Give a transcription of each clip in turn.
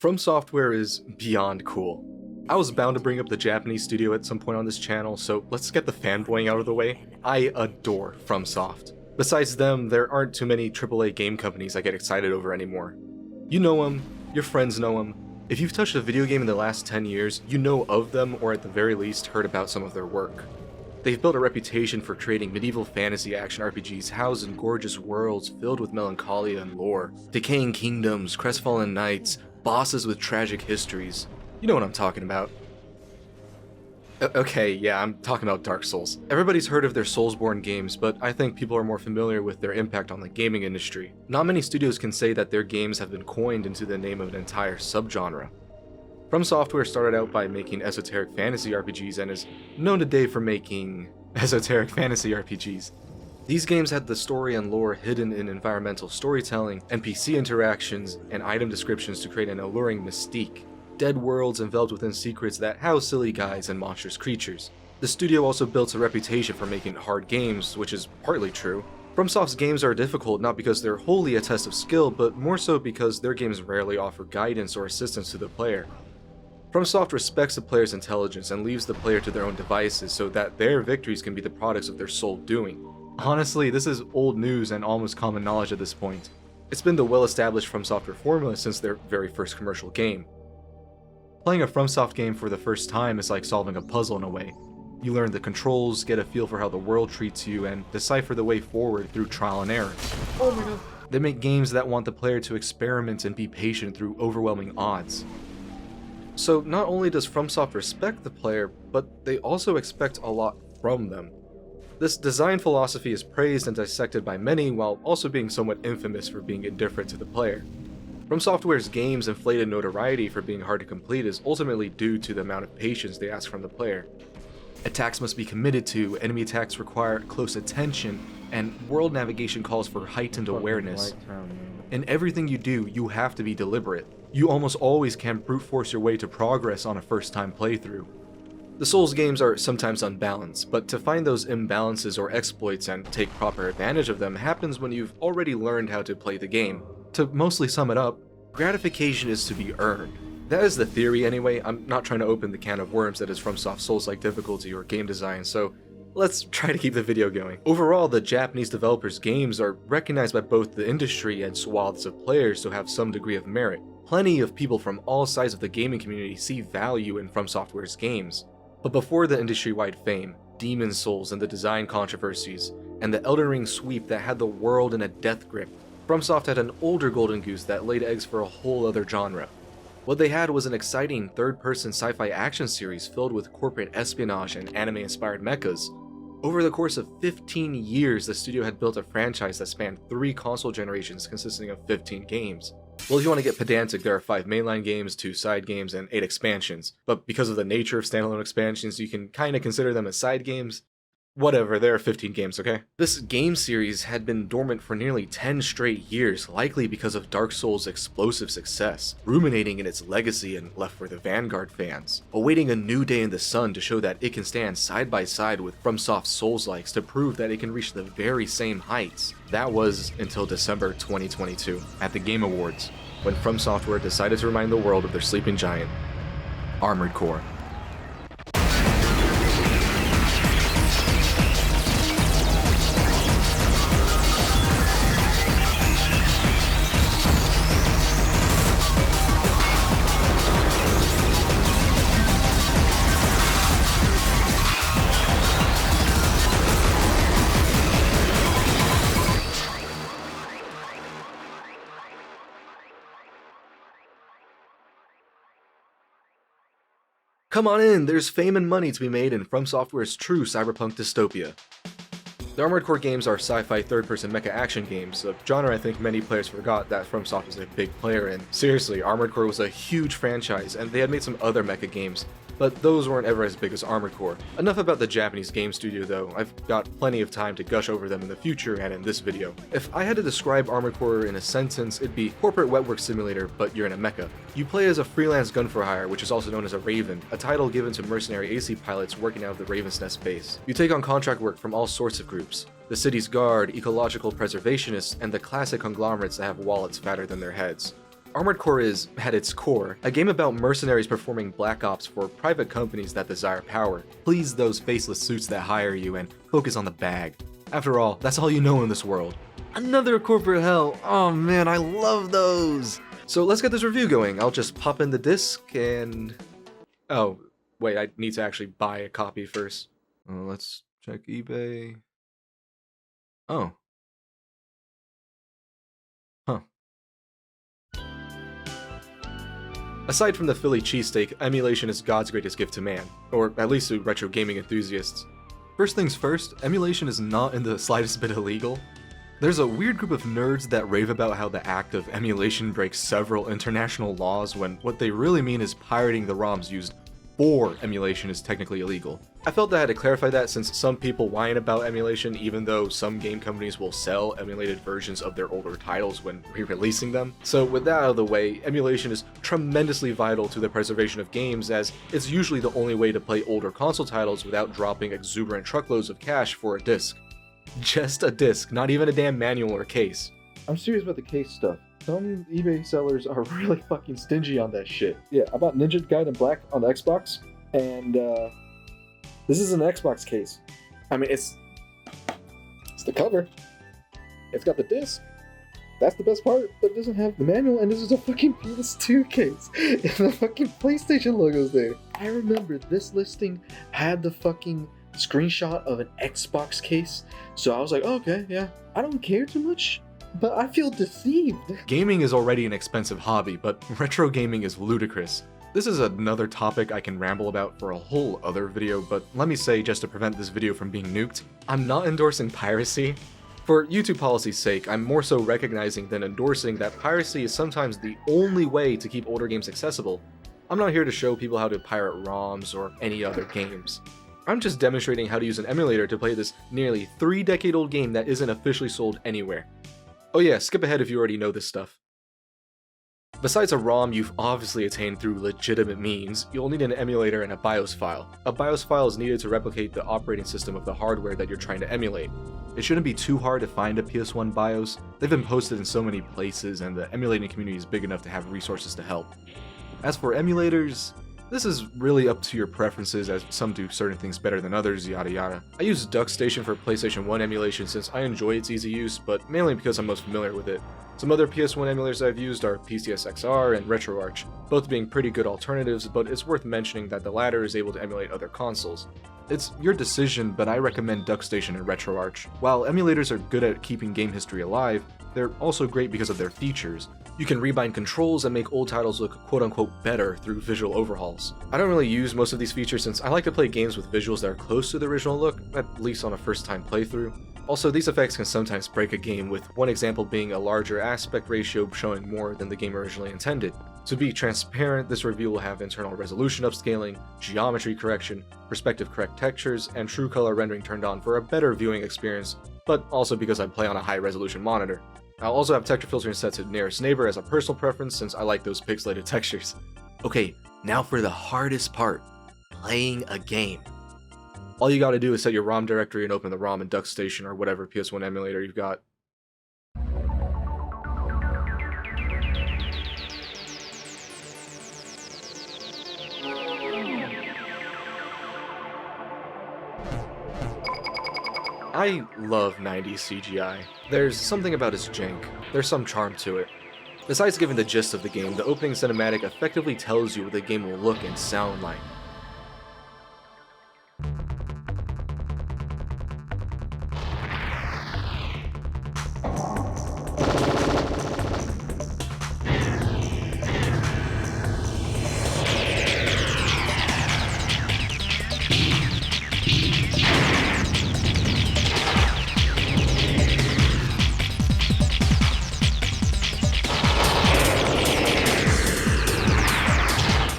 FromSoftware is beyond cool. I was bound to bring up the Japanese studio at some point on this channel, so let's get the fanboying out of the way. I adore FromSoft. Besides them, there aren't too many AAA game companies I get excited over anymore. You know them, your friends know them. If you've touched a video game in the last 10 years, you know of them or at the very least heard about some of their work. They've built a reputation for creating medieval fantasy action RPGs housed in gorgeous worlds filled with melancholia and lore, decaying kingdoms, crestfallen knights, bosses with tragic histories. You know what I'm talking about. Okay, yeah, I'm talking about Dark Souls. Everybody's heard of their Soulsborne games, but I think people are more familiar with their impact on the gaming industry. Not many studios can say that their games have been coined into the name of an entire subgenre. FromSoftware started out by making esoteric fantasy RPGs and is known today for making esoteric fantasy RPGs. These games had the story and lore hidden in environmental storytelling, NPC interactions, and item descriptions to create an alluring mystique. Dead worlds enveloped within secrets that house silly guys and monstrous creatures. The studio also built a reputation for making hard games, which is partly true. FromSoft's games are difficult not because they're wholly a test of skill, but more so because their games rarely offer guidance or assistance to the player. FromSoft respects the player's intelligence and leaves the player to their own devices so that their victories can be the products of their sole doing. Honestly, this is old news and almost common knowledge at this point. It's been the well-established FromSoftware formula since their very first commercial game. Playing a FromSoft game for the first time is like solving a puzzle in a way. You learn the controls, get a feel for how the world treats you, and decipher the way forward through trial and error. Oh my god. They make games that want the player to experiment and be patient through overwhelming odds. So not only does FromSoft respect the player, but they also expect a lot from them. This design philosophy is praised and dissected by many while also being somewhat infamous for being indifferent to the player. FromSoftware's games' inflated notoriety for being hard to complete is ultimately due to the amount of patience they ask from the player. Attacks must be committed to, enemy attacks require close attention, and world navigation calls for heightened awareness. In everything you do, you have to be deliberate. You almost always can brute force your way to progress on a first-time playthrough. The Souls games are sometimes unbalanced, but to find those imbalances or exploits and take proper advantage of them happens when you've already learned how to play the game. To mostly sum it up, gratification is to be earned. That is the theory anyway. I'm not trying to open the can of worms that is FromSoft Souls-like difficulty or game design, so let's try to keep the video going. Overall, the Japanese developers' games are recognized by both the industry and swaths of players who have some degree of merit. Plenty of people from all sides of the gaming community see value in FromSoftware's games. But before the industry-wide fame, Demon Souls and the design controversies, and the Elden Ring sweep that had the world in a death grip, FromSoft had an older golden goose that laid eggs for a whole other genre. What they had was an exciting third-person sci-fi action series filled with corporate espionage and anime-inspired mechas. Over the course of 15 years, the studio had built a franchise that spanned 3 console generations consisting of 15 games. Well, if you want to get pedantic, there are 5 mainline games, 2 side games, and 8 expansions. But because of the nature of standalone expansions, you can kinda consider them as side games. Whatever, there are 15 games, okay? This game series had been dormant for nearly 10 straight years, likely because of Dark Souls' explosive success, ruminating in its legacy and left for the Vanguard fans, awaiting a new day in the sun to show that it can stand side by side with FromSoft Souls-likes to prove that it can reach the very same heights. That was until December 2022, at the Game Awards, when FromSoftware decided to remind the world of their sleeping giant, Armored Core. Come on in, there's fame and money to be made in FromSoftware's true cyberpunk dystopia. The Armored Core games are sci-fi third-person mecha action games, a genre I think many players forgot that FromSoft is a big player in. Seriously, Armored Core was a huge franchise, and they had made some other mecha games, but those weren't ever as big as Armored Core. Enough about the Japanese game studio though, I've got plenty of time to gush over them in the future and in this video. If I had to describe Armored Core in a sentence, it'd be corporate wetwork simulator, but you're in a mecha. You play as a freelance gun for hire, which is also known as a Raven, a title given to mercenary AC pilots working out of the Raven's Nest base. You take on contract work from all sorts of groups. The city's guard, ecological preservationists, and the classic conglomerates that have wallets fatter than their heads. Armored Core is, at its core, a game about mercenaries performing black ops for private companies that desire power. Please those faceless suits that hire you and focus on the bag. After all, that's all you know in this world. Another corporate hell. Oh man, I love those. So let's get this review going. I'll just pop in the disc and... Oh, wait, I need to actually buy a copy first. Let's check eBay. Oh. Huh. Aside from the Philly cheesesteak, Emulation is God's greatest gift to man, or at least to retro gaming enthusiasts. First things first, Emulation is not in the slightest bit illegal. There's a weird group of nerds that rave about how the act of emulation breaks several international laws when what they really mean is pirating the ROMs used for emulation is technically illegal. I felt that I had to clarify that since some people whine about emulation even though some game companies will sell emulated versions of their older titles when re-releasing them. So with that out of the way, emulation is tremendously vital to the preservation of games as it's usually the only way to play older console titles without dropping exuberant truckloads of cash for a disc. Just a disc, not even a damn manual or case. I'm serious about the case stuff. Some eBay sellers are really fucking stingy on that shit. Yeah, I bought Ninja Gaiden Black on the Xbox, and this is an Xbox case. I mean, it's the cover. It's got the disc. That's the best part, but it doesn't have the manual, and this is a fucking PS2 case. And the fucking PlayStation logo's there. I remember this listing had the fucking screenshot of an Xbox case, so I was like, oh, okay, yeah. I don't care too much, but I feel deceived. Gaming is already an expensive hobby, but retro gaming is ludicrous. This is another topic I can ramble about for a whole other video, but let me say, just to prevent this video from being nuked, I'm not endorsing piracy. For YouTube policy's sake, I'm more so recognizing than endorsing that piracy is sometimes the only way to keep older games accessible. I'm not here to show people how to pirate ROMs or any other games. I'm just demonstrating how to use an emulator to play this nearly 3-decade-old game that isn't officially sold anywhere. Oh yeah, skip ahead if you already know this stuff. Besides a ROM you've obviously attained through legitimate means, you'll need an emulator and a BIOS file. A BIOS file is needed to replicate the operating system of the hardware that you're trying to emulate. It shouldn't be too hard to find a PS1 BIOS. They've been posted in so many places and the emulating community is big enough to have resources to help. As for emulators, this is really up to your preferences as some do certain things better than others, yada yada. I use DuckStation for PlayStation 1 emulation since I enjoy its easy use, but mainly because I'm most familiar with it. Some other PS1 emulators I've used are PCSXR and RetroArch, both being pretty good alternatives, but it's worth mentioning that the latter is able to emulate other consoles. It's your decision, but I recommend DuckStation and RetroArch. While emulators are good at keeping game history alive, they're also great because of their features. You can rebind controls and make old titles look quote-unquote better through visual overhauls. I don't really use most of these features since I like to play games with visuals that are close to the original look, at least on a first-time playthrough. Also, these effects can sometimes break a game, with one example being a larger aspect ratio showing more than the game originally intended. To be transparent, this review will have internal resolution upscaling, geometry correction, perspective correct textures, and true color rendering turned on for a better viewing experience, but also because I play on a high-resolution monitor. I'll also have texture filtering set to nearest neighbor as a personal preference since I like those pixelated textures. Okay, now for the hardest part, playing a game. All you gotta do is set your ROM directory and open the ROM in DuckStation or whatever PS1 emulator you've got. I love 90s CGI. There's something about its jank. There's some charm to it. Besides giving the gist of the game, the opening cinematic effectively tells you what the game will look and sound like.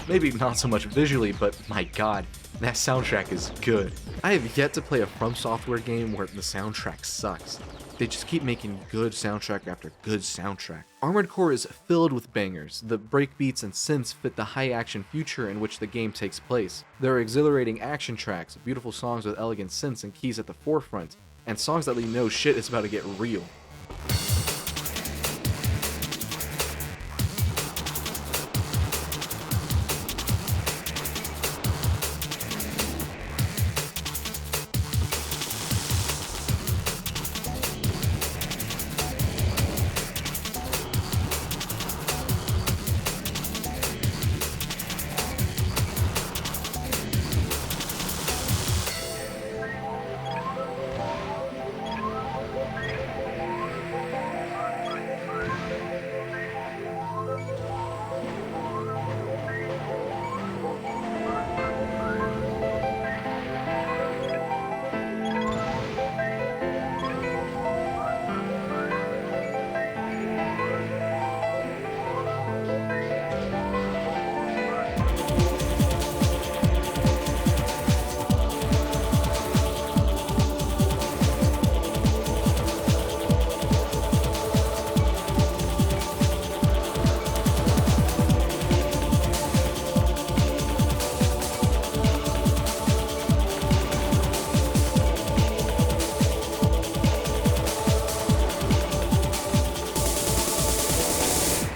Maybe not so much visually, but my god, that soundtrack is good. I have yet to play a FromSoftware game where the soundtrack sucks. They just keep making good soundtrack after good soundtrack. Armored Core is filled with bangers. The breakbeats and synths fit the high-action future in which the game takes place. There are exhilarating action tracks, beautiful songs with elegant synths and keys at the forefront, and songs that let you know shit is about to get real.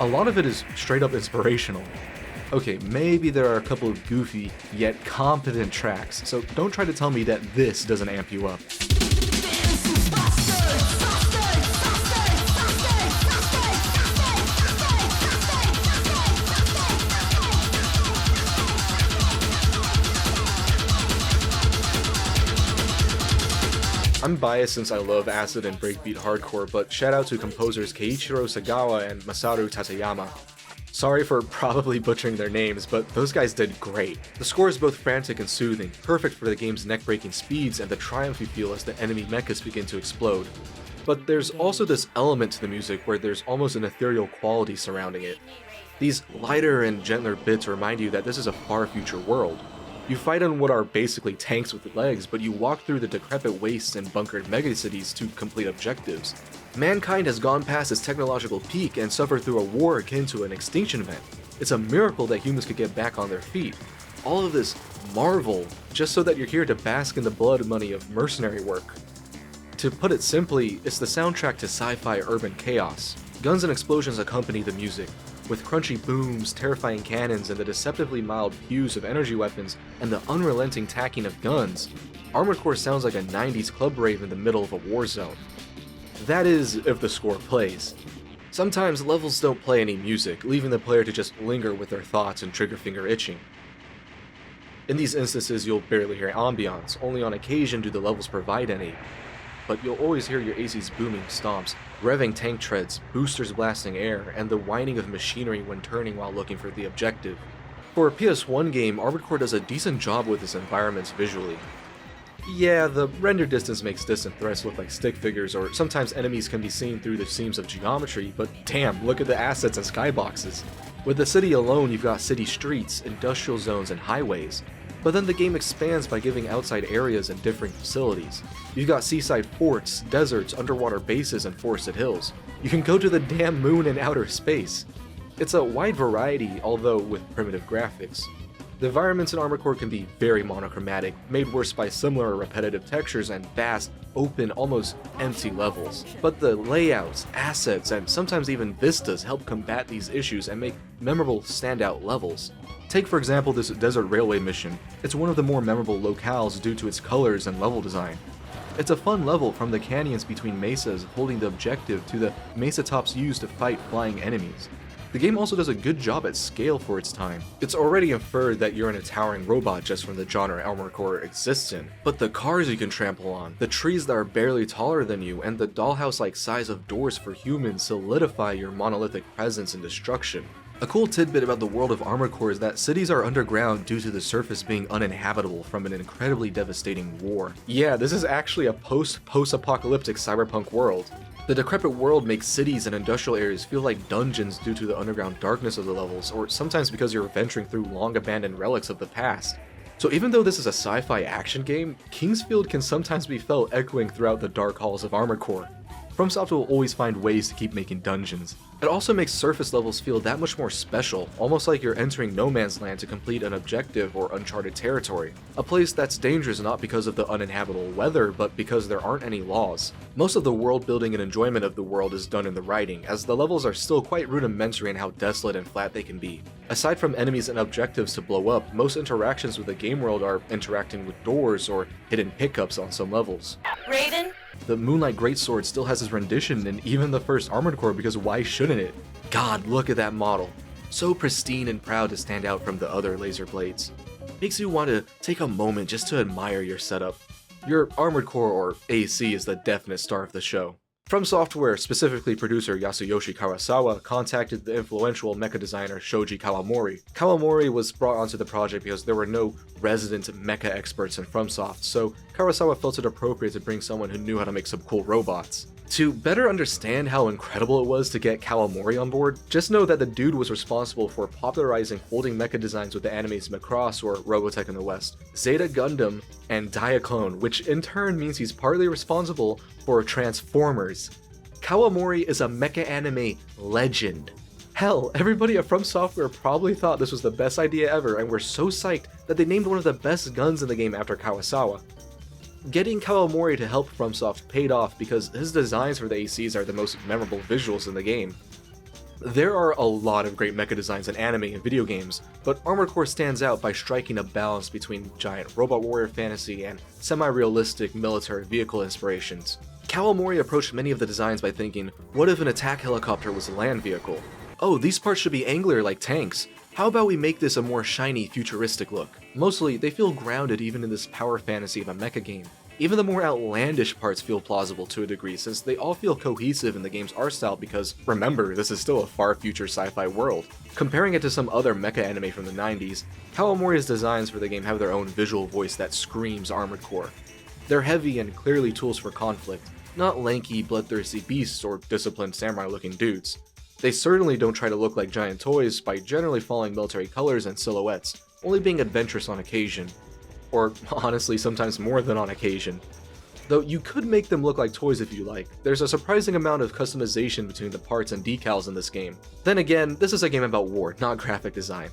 A lot of it is straight up inspirational. Okay, maybe there are a couple of goofy, yet competent tracks, so don't try to tell me that this doesn't amp you up. I'm biased since I love acid and breakbeat hardcore, but shout out to composers Keiichiro Sagawa and Masaru Tateyama. Sorry for probably butchering their names, but those guys did great. The score is both frantic and soothing, perfect for the game's neck-breaking speeds and the triumph you feel as the enemy mechas begin to explode. But there's also this element to the music where there's almost an ethereal quality surrounding it. These lighter and gentler bits remind you that this is a far future world. You fight on what are basically tanks with legs, but you walk through the decrepit wastes and bunkered megacities to complete objectives. Mankind has gone past its technological peak and suffered through a war akin to an extinction event. It's a miracle that humans could get back on their feet. All of this marvel, just so that you're here to bask in the blood money of mercenary work. To put it simply, it's the soundtrack to sci-fi urban chaos. Guns and explosions accompany the music, with crunchy booms, terrifying cannons, and the deceptively mild hues of energy weapons and the unrelenting tacking of guns. Armored Core sounds like a 90s club rave in the middle of a war zone. That is, if the score plays. Sometimes levels don't play any music, leaving the player to just linger with their thoughts and trigger finger itching. In these instances, you'll barely hear ambiance, only on occasion do the levels provide any. But you'll always hear your AC's booming stomps, revving tank treads, boosters blasting air, and the whining of machinery when turning while looking for the objective. For a PS1 game, Armored Core does a decent job with its environments visually. Yeah, the render distance makes distant threats look like stick figures, or sometimes enemies can be seen through the seams of geometry, but damn, look at the assets and skyboxes. With the city alone, you've got city streets, industrial zones, and highways. But then the game expands by giving outside areas and differing facilities. You've got seaside forts, deserts, underwater bases, and forested hills. You can go to the damn moon and outer space. It's a wide variety, although with primitive graphics. The environments in Armored Core can be very monochromatic, made worse by similar repetitive textures and vast, open, almost empty levels. But the layouts, assets, and sometimes even vistas help combat these issues and make memorable standout levels. Take for example this desert railway mission. It's one of the more memorable locales due to its colors and level design. It's a fun level, from the canyons between mesas holding the objective to the mesa tops used to fight flying enemies. The game also does a good job at scale for its time. It's already inferred that you're in a towering robot just from the genre Armored Core exists in, but the cars you can trample on, the trees that are barely taller than you, and the dollhouse-like size of doors for humans solidify your monolithic presence and destruction. A cool tidbit about the world of Armored Core is that cities are underground due to the surface being uninhabitable from an incredibly devastating war. Yeah, this is actually a post-apocalyptic cyberpunk world. The decrepit world makes cities and industrial areas feel like dungeons due to the underground darkness of the levels, or sometimes because you're venturing through long-abandoned relics of the past. So even though this is a sci-fi action game, Kingsfield can sometimes be felt echoing throughout the dark halls of Armored Core. FromSoftware will always find ways to keep making dungeons. It also makes surface levels feel that much more special, almost like you're entering no man's land to complete an objective or uncharted territory. A place that's dangerous not because of the uninhabitable weather, but because there aren't any laws. Most of the world building and enjoyment of the world is done in the writing, as the levels are still quite rudimentary in how desolate and flat they can be. Aside from enemies and objectives to blow up, most interactions with the game world are interacting with doors or hidden pickups on some levels. Raiden? The Moonlight Greatsword still has its rendition in even the first Armored Core, because why shouldn't it? God, look at that model. So pristine and proud to stand out from the other laser blades. Makes you want to take a moment just to admire your setup. Your Armored Core, or AC, is the definite star of the show. FromSoftware, specifically producer Yasuyoshi Karasawa, contacted the influential mecha designer Shoji Kawamori. Kawamori was brought onto the project because there were no resident mecha experts in FromSoft, so Karasawa felt it appropriate to bring someone who knew how to make some cool robots. To better understand how incredible it was to get Kawamori on board, just know that the dude was responsible for popularizing folding mecha designs with the animes Macross, or Robotech in the West, Zeta Gundam, and Diaclone, which in turn means he's partly responsible for Transformers. Kawamori is a mecha anime legend. Hell, everybody at FromSoftware probably thought this was the best idea ever and were so psyched that they named one of the best guns in the game after Kawasawa. Getting Kawamori to help FromSoft paid off because his designs for the ACs are the most memorable visuals in the game. There are a lot of great mecha designs in anime and video games, but Armored Core stands out by striking a balance between giant robot warrior fantasy and semi-realistic military vehicle inspirations. Kawamori approached many of the designs by thinking, what if an attack helicopter was a land vehicle? Oh, these parts should be angular like tanks. How about we make this a more shiny, futuristic look? Mostly, they feel grounded even in this power fantasy of a mecha game. Even the more outlandish parts feel plausible to a degree, since they all feel cohesive in the game's art style because, remember, this is still a far future sci-fi world. Comparing it to some other mecha anime from the 90s, Kawamori's designs for the game have their own visual voice that screams Armored Core. They're heavy and clearly tools for conflict, not lanky, bloodthirsty beasts or disciplined samurai-looking dudes. They certainly don't try to look like giant toys by generally following military colors and silhouettes, only being adventurous on occasion. Or, honestly, sometimes more than on occasion. Though you could make them look like toys if you like, there's a surprising amount of customization between the parts and decals in this game. Then again, this is a game about war, not graphic design.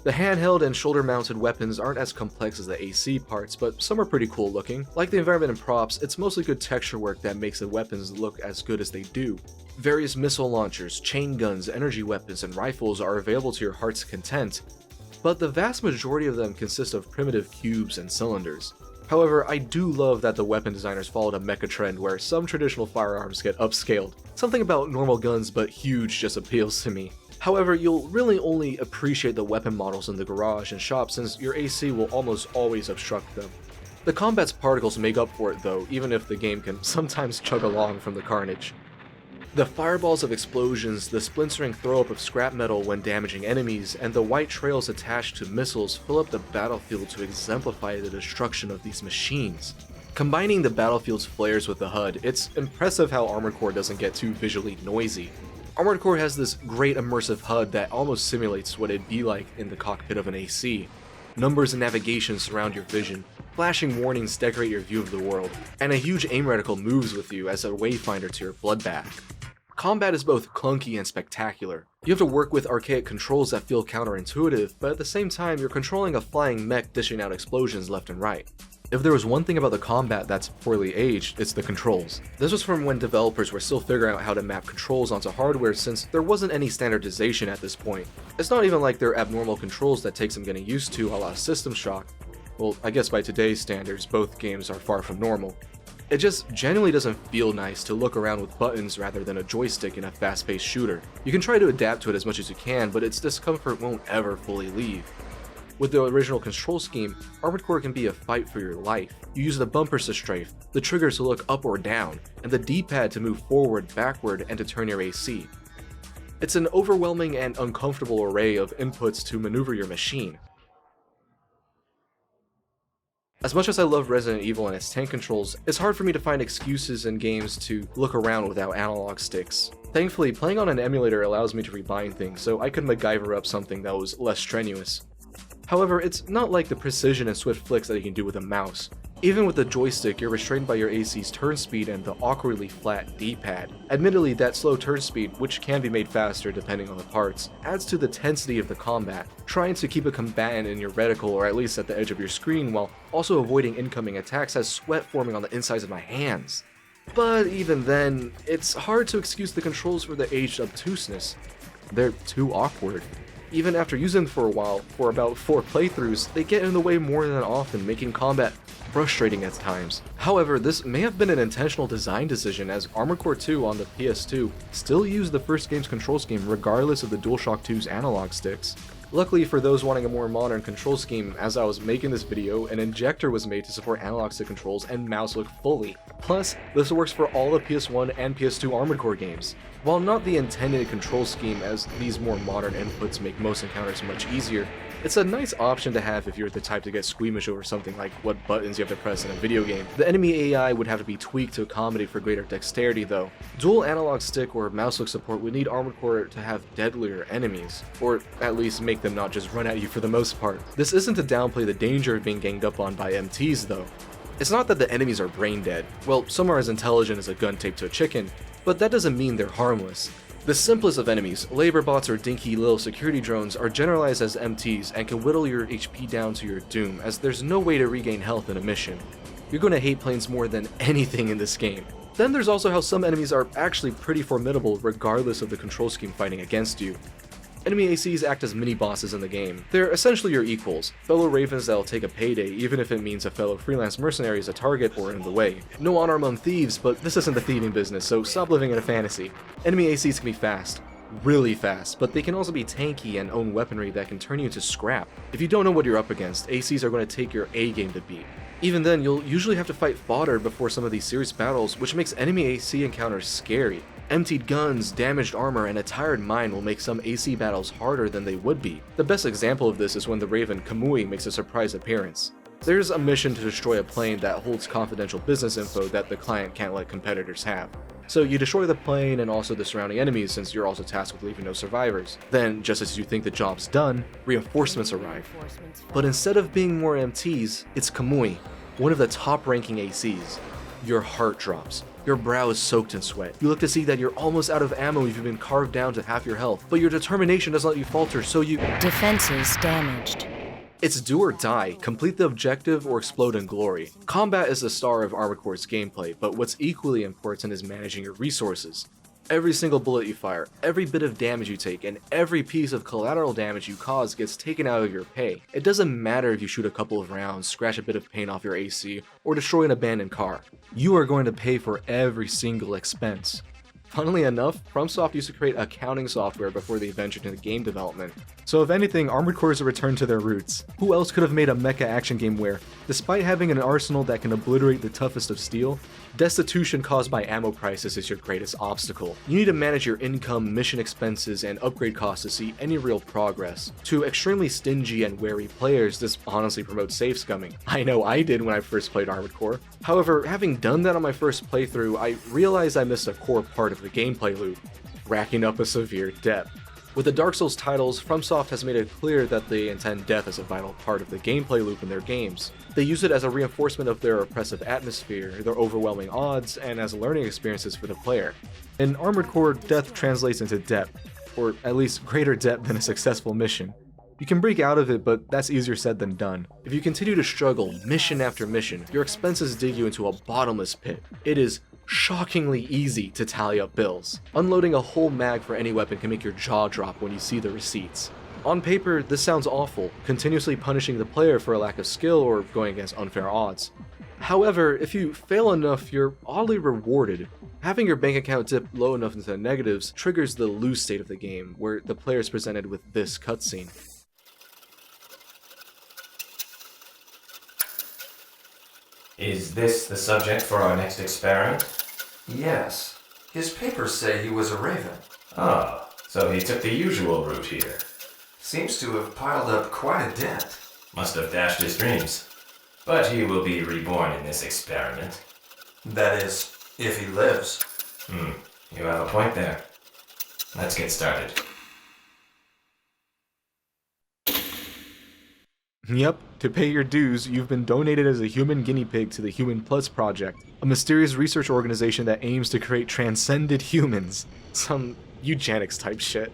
The handheld and shoulder-mounted weapons aren't as complex as the AC parts, but some are pretty cool looking. Like the environment and props, it's mostly good texture work that makes the weapons look as good as they do. Various missile launchers, chain guns, energy weapons, and rifles are available to your heart's content, but the vast majority of them consist of primitive cubes and cylinders. However, I do love that the weapon designers followed a mecha trend where some traditional firearms get upscaled. Something about normal guns but huge just appeals to me. However, you'll really only appreciate the weapon models in the garage and shop since your AC will almost always obstruct them. The combat's particles make up for it though, even if the game can sometimes chug along from the carnage. The fireballs of explosions, the splintering throw-up of scrap metal when damaging enemies, and the white trails attached to missiles fill up the battlefield to exemplify the destruction of these machines. Combining the battlefield's flares with the HUD, it's impressive how Armored Core doesn't get too visually noisy. Armored Core has this great immersive HUD that almost simulates what it'd be like in the cockpit of an AC. Numbers and navigation surround your vision, flashing warnings decorate your view of the world, and a huge aim reticle moves with you as a wayfinder to your bloodbath. Combat is both clunky and spectacular. You have to work with archaic controls that feel counterintuitive, but at the same time you're controlling a flying mech dishing out explosions left and right. If there was one thing about the combat that's poorly aged, it's the controls. This was from when developers were still figuring out how to map controls onto hardware since there wasn't any standardization at this point. It's not even like they're abnormal controls that take some getting used to a la System Shock. Well, I guess by today's standards, both games are far from normal. It just genuinely doesn't feel nice to look around with buttons rather than a joystick in a fast-paced shooter. You can try to adapt to it as much as you can, but its discomfort won't ever fully leave. With the original control scheme, Armored Core can be a fight for your life. You use the bumpers to strafe, the triggers to look up or down, and the D-pad to move forward, backward, and to turn your AC. It's an overwhelming and uncomfortable array of inputs to maneuver your machine. As much as I love Resident Evil and its tank controls, it's hard for me to find excuses in games to look around without analog sticks. Thankfully, playing on an emulator allows me to rebind things, so I could MacGyver up something that was less strenuous. However, it's not like the precision and swift flicks that you can do with a mouse. Even with the joystick, you're restrained by your AC's turn speed and the awkwardly flat D-pad. Admittedly, that slow turn speed, which can be made faster depending on the parts, adds to the tensity of the combat, trying to keep a combatant in your reticle or at least at the edge of your screen while also avoiding incoming attacks has sweat forming on the insides of my hands. But even then, it's hard to excuse the controls for the aged obtuseness. They're too awkward. Even after using them for a while, for about 4 playthroughs, they get in the way more than often, making combat frustrating at times. However, this may have been an intentional design decision as Armored Core 2 on the PS2 still used the first game's control scheme regardless of the DualShock 2's analog sticks. Luckily for those wanting a more modern control scheme, as I was making this video, an injector was made to support analog stick controls and mouse look fully. Plus, this works for all the PS1 and PS2 Armored Core games. While not the intended control scheme, as these more modern inputs make most encounters much easier, it's a nice option to have if you're the type to get squeamish over something like what buttons you have to press in a video game. The enemy AI would have to be tweaked to accommodate for greater dexterity though. Dual analog stick or mouse look support would need Armored Core to have deadlier enemies, or at least make them not just run at you for the most part. This isn't to downplay the danger of being ganged up on by MTs though. It's not that the enemies are brain dead. Well, some are as intelligent as a gun taped to a chicken, but that doesn't mean they're harmless. The simplest of enemies, labor bots or dinky little security drones, are generalized as MTs and can whittle your HP down to your doom, as there's no way to regain health in a mission. You're going to hate planes more than anything in this game. Then there's also how some enemies are actually pretty formidable regardless of the control scheme fighting against you. Enemy ACs act as mini-bosses in the game. They're essentially your equals, fellow ravens that'll take a payday even if it means a fellow freelance mercenary is a target or in the way. No honor among thieves, but this isn't the thieving business, so stop living in a fantasy. Enemy ACs can be fast, really fast, but they can also be tanky and own weaponry that can turn you into scrap. If you don't know what you're up against, ACs are going to take your A game to beat. Even then, you'll usually have to fight fodder before some of these serious battles, which makes enemy AC encounters scary. Emptied guns, damaged armor, and a tired mind will make some AC battles harder than they would be. The best example of this is when the Raven Kamui makes a surprise appearance. There's a mission to destroy a plane that holds confidential business info that the client can't let competitors have. So you destroy the plane and also the surrounding enemies since you're also tasked with leaving no survivors. Then, just as you think the job's done, reinforcements arrive. But instead of being more MTs, it's Kamui, one of the top-ranking ACs. Your heart drops. Your brow is soaked in sweat. You look to see that you're almost out of ammo if you've been carved down to half your health, but your determination doesn't let you falter, so you— Defenses damaged. It's do or die, complete the objective or explode in glory. Combat is the star of Armored Core's gameplay, but what's equally important is managing your resources. Every single bullet you fire, every bit of damage you take, and every piece of collateral damage you cause gets taken out of your pay. It doesn't matter if you shoot a couple of rounds, scratch a bit of paint off your AC, or destroy an abandoned car. You are going to pay for every single expense. Funnily enough, FromSoft used to create accounting software before they ventured into game development. So if anything, Armored Core is a return to their roots. Who else could have made a mecha action game where, despite having an arsenal that can obliterate the toughest of steel, destitution caused by ammo prices is your greatest obstacle? You need to manage your income, mission expenses, and upgrade costs to see any real progress. To extremely stingy and wary players, this honestly promotes safe scumming. I know I did when I first played Armored Core. However, having done that on my first playthrough, I realized I missed a core part of the gameplay loop, racking up a severe debt. With the Dark Souls titles, FromSoft has made it clear that they intend death as a vital part of the gameplay loop in their games. They use it as a reinforcement of their oppressive atmosphere, their overwhelming odds, and as learning experiences for the player. In Armored Core, death translates into debt, or at least greater debt than a successful mission. You can break out of it, but that's easier said than done. If you continue to struggle mission after mission, your expenses dig you into a bottomless pit. It is shockingly easy to tally up bills. Unloading a whole mag for any weapon can make your jaw drop when you see the receipts. On paper, this sounds awful, continuously punishing the player for a lack of skill or going against unfair odds. However, if you fail enough, you're oddly rewarded. Having your bank account dip low enough into the negatives triggers the lose state of the game, where the player is presented with this cutscene. Is this the subject for our next experiment? Yes. His papers say he was a raven. Oh, so he took the usual route here. Seems to have piled up quite a debt. Must have dashed his dreams. But he will be reborn in this experiment. That is, if he lives. You have a point there. Let's get started. Yep, to pay your dues, you've been donated as a human guinea pig to the Human Plus Project, a mysterious research organization that aims to create transcended humans. Some eugenics type shit.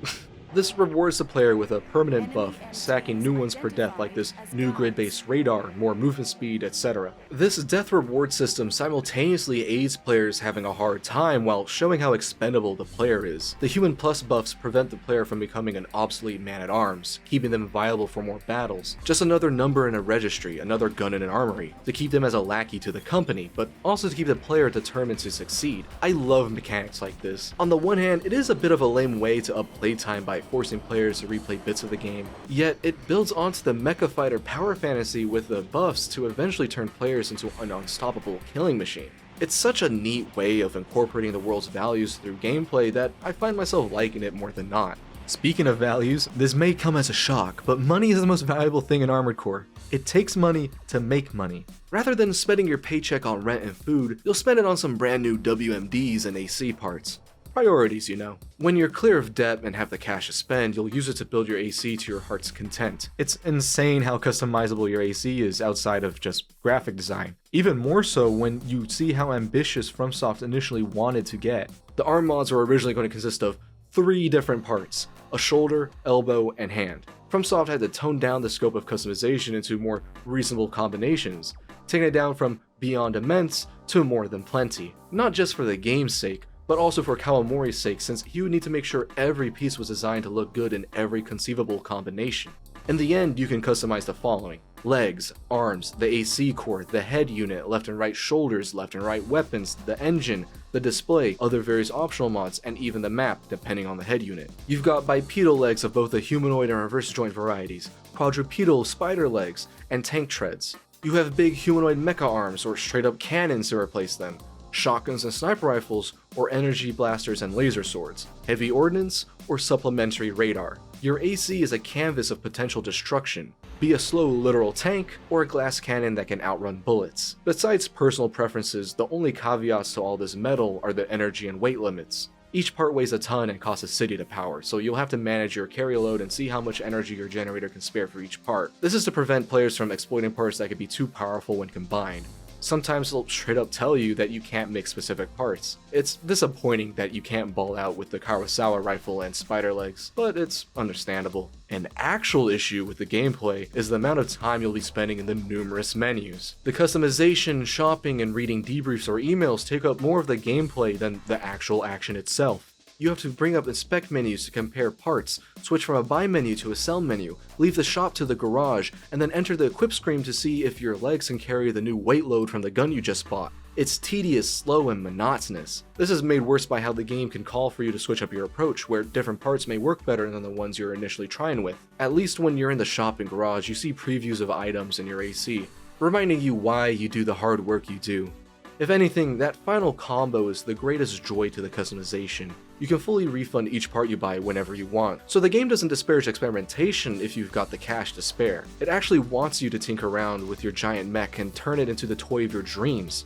This rewards the player with a permanent buff, stacking new ones per death like this new grid-based radar, more movement speed, etc. This death reward system simultaneously aids players having a hard time while showing how expendable the player is. The Human Plus buffs prevent the player from becoming an obsolete man-at-arms, keeping them viable for more battles. Just another number in a registry, another gun in an armory, to keep them as a lackey to the company, but also to keep the player determined to succeed. I love mechanics like this. On the one hand, it is a bit of a lame way to up playtime by forcing players to replay bits of the game, yet it builds onto the mecha fighter power fantasy with the buffs to eventually turn players into an unstoppable killing machine. It's such a neat way of incorporating the world's values through gameplay that I find myself liking it more than not. Speaking of values, this may come as a shock, but money is the most valuable thing in Armored Core. It takes money to make money. Rather than spending your paycheck on rent and food, you'll spend it on some brand new WMDs and AC parts. Priorities, you know. When you're clear of debt and have the cash to spend, you'll use it to build your AC to your heart's content. It's insane how customizable your AC is outside of just graphic design. Even more so when you see how ambitious FromSoft initially wanted to get. The arm mods were originally going to consist of 3 different parts: a shoulder, elbow, and hand. FromSoft had to tone down the scope of customization into more reasonable combinations. taking it down from beyond immense to more than plenty. Not just for the game's sake, but also for Kawamori's sake, since he would need to make sure every piece was designed to look good in every conceivable combination. In the end, you can customize the following: legs, arms, the AC core, the head unit, left and right shoulders, left and right weapons, the engine, the display, other various optional mods, and even the map, depending on the head unit. You've got bipedal legs of both the humanoid and reverse joint varieties, quadrupedal spider legs, and tank treads. You have big humanoid mecha arms or straight up cannons to replace them, shotguns and sniper rifles, or energy blasters and laser swords, heavy ordnance, or supplementary radar. Your AC is a canvas of potential destruction. Be a slow literal tank, or a glass cannon that can outrun bullets. Besides personal preferences, the only caveats to all this metal are the energy and weight limits. Each part weighs a ton and costs a city to power, so you'll have to manage your carry load and see how much energy your generator can spare for each part. This is to prevent players from exploiting parts that could be too powerful when combined. Sometimes they'll straight up tell you that you can't mix specific parts. It's disappointing that you can't ball out with the Kurosawa rifle and spider legs, but it's understandable. An actual issue with the gameplay is the amount of time you'll be spending in the numerous menus. The customization, shopping, and reading debriefs or emails take up more of the gameplay than the actual action itself. You have to bring up inspect menus to compare parts, switch from a buy menu to a sell menu, leave the shop to the garage, and then enter the equip screen to see if your legs can carry the new weight load from the gun you just bought. It's tedious, slow, and monotonous. This is made worse by how the game can call for you to switch up your approach, where different parts may work better than the ones you're initially trying with. At least when you're in the shop and garage, you see previews of items in your AC, reminding you why you do the hard work you do. If anything, that final combo is the greatest joy to the customization. You can fully refund each part you buy whenever you want, so the game doesn't disparage experimentation if you've got the cash to spare. It actually wants you to tinker around with your giant mech and turn it into the toy of your dreams.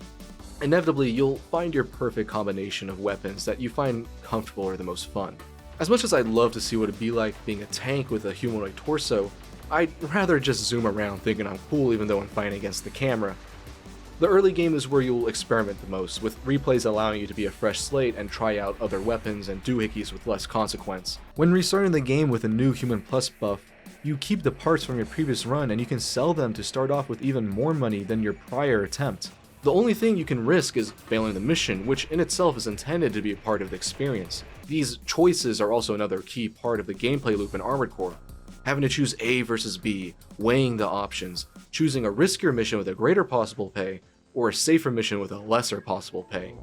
Inevitably, you'll find your perfect combination of weapons that you find comfortable or the most fun. As much as I'd love to see what it'd be like being a tank with a humanoid torso, I'd rather just zoom around thinking I'm cool even though I'm fighting against the camera. The early game is where you'll experiment the most, with replays allowing you to be a fresh slate and try out other weapons and doohickeys with less consequence. When restarting the game with a new Human Plus buff, you keep the parts from your previous run and you can sell them to start off with even more money than your prior attempt. The only thing you can risk is failing the mission, which in itself is intended to be a part of the experience. These choices are also another key part of the gameplay loop in Armored Core. Having to choose A versus B, weighing the options, choosing a riskier mission with a greater possible pay, or a safer mission with a lesser possible pay.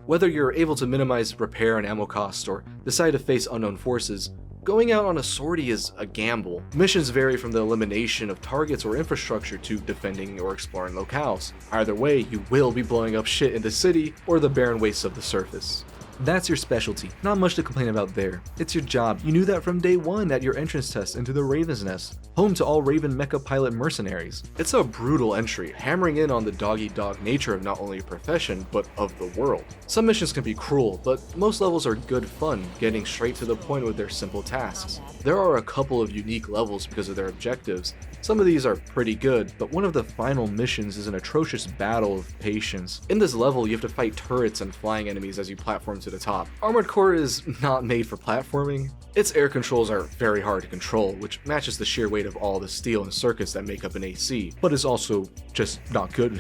Whether you're able to minimize repair and ammo costs or decide to face unknown forces, going out on a sortie is a gamble. Missions vary from the elimination of targets or infrastructure to defending or exploring locales. Either way, you will be blowing up shit in the city or the barren wastes of the surface. That's your specialty, not much to complain about there. It's your job, you knew that from day one at your entrance test into the Raven's Nest, home to all Raven mecha pilot mercenaries. It's a brutal entry, hammering in on the dog-eat-dog nature of not only your profession, but of the world. Some missions can be cruel, but most levels are good fun, getting straight to the point with their simple tasks. There are a couple of unique levels because of their objectives. Some of these are pretty good, but one of the final missions is an atrocious battle of patience. In this level, you have to fight turrets and flying enemies as you platform to the top. Armored Core is not made for platforming. Its air controls are very hard to control, which matches the sheer weight of all the steel and circuits that make up an AC, but is also just not good.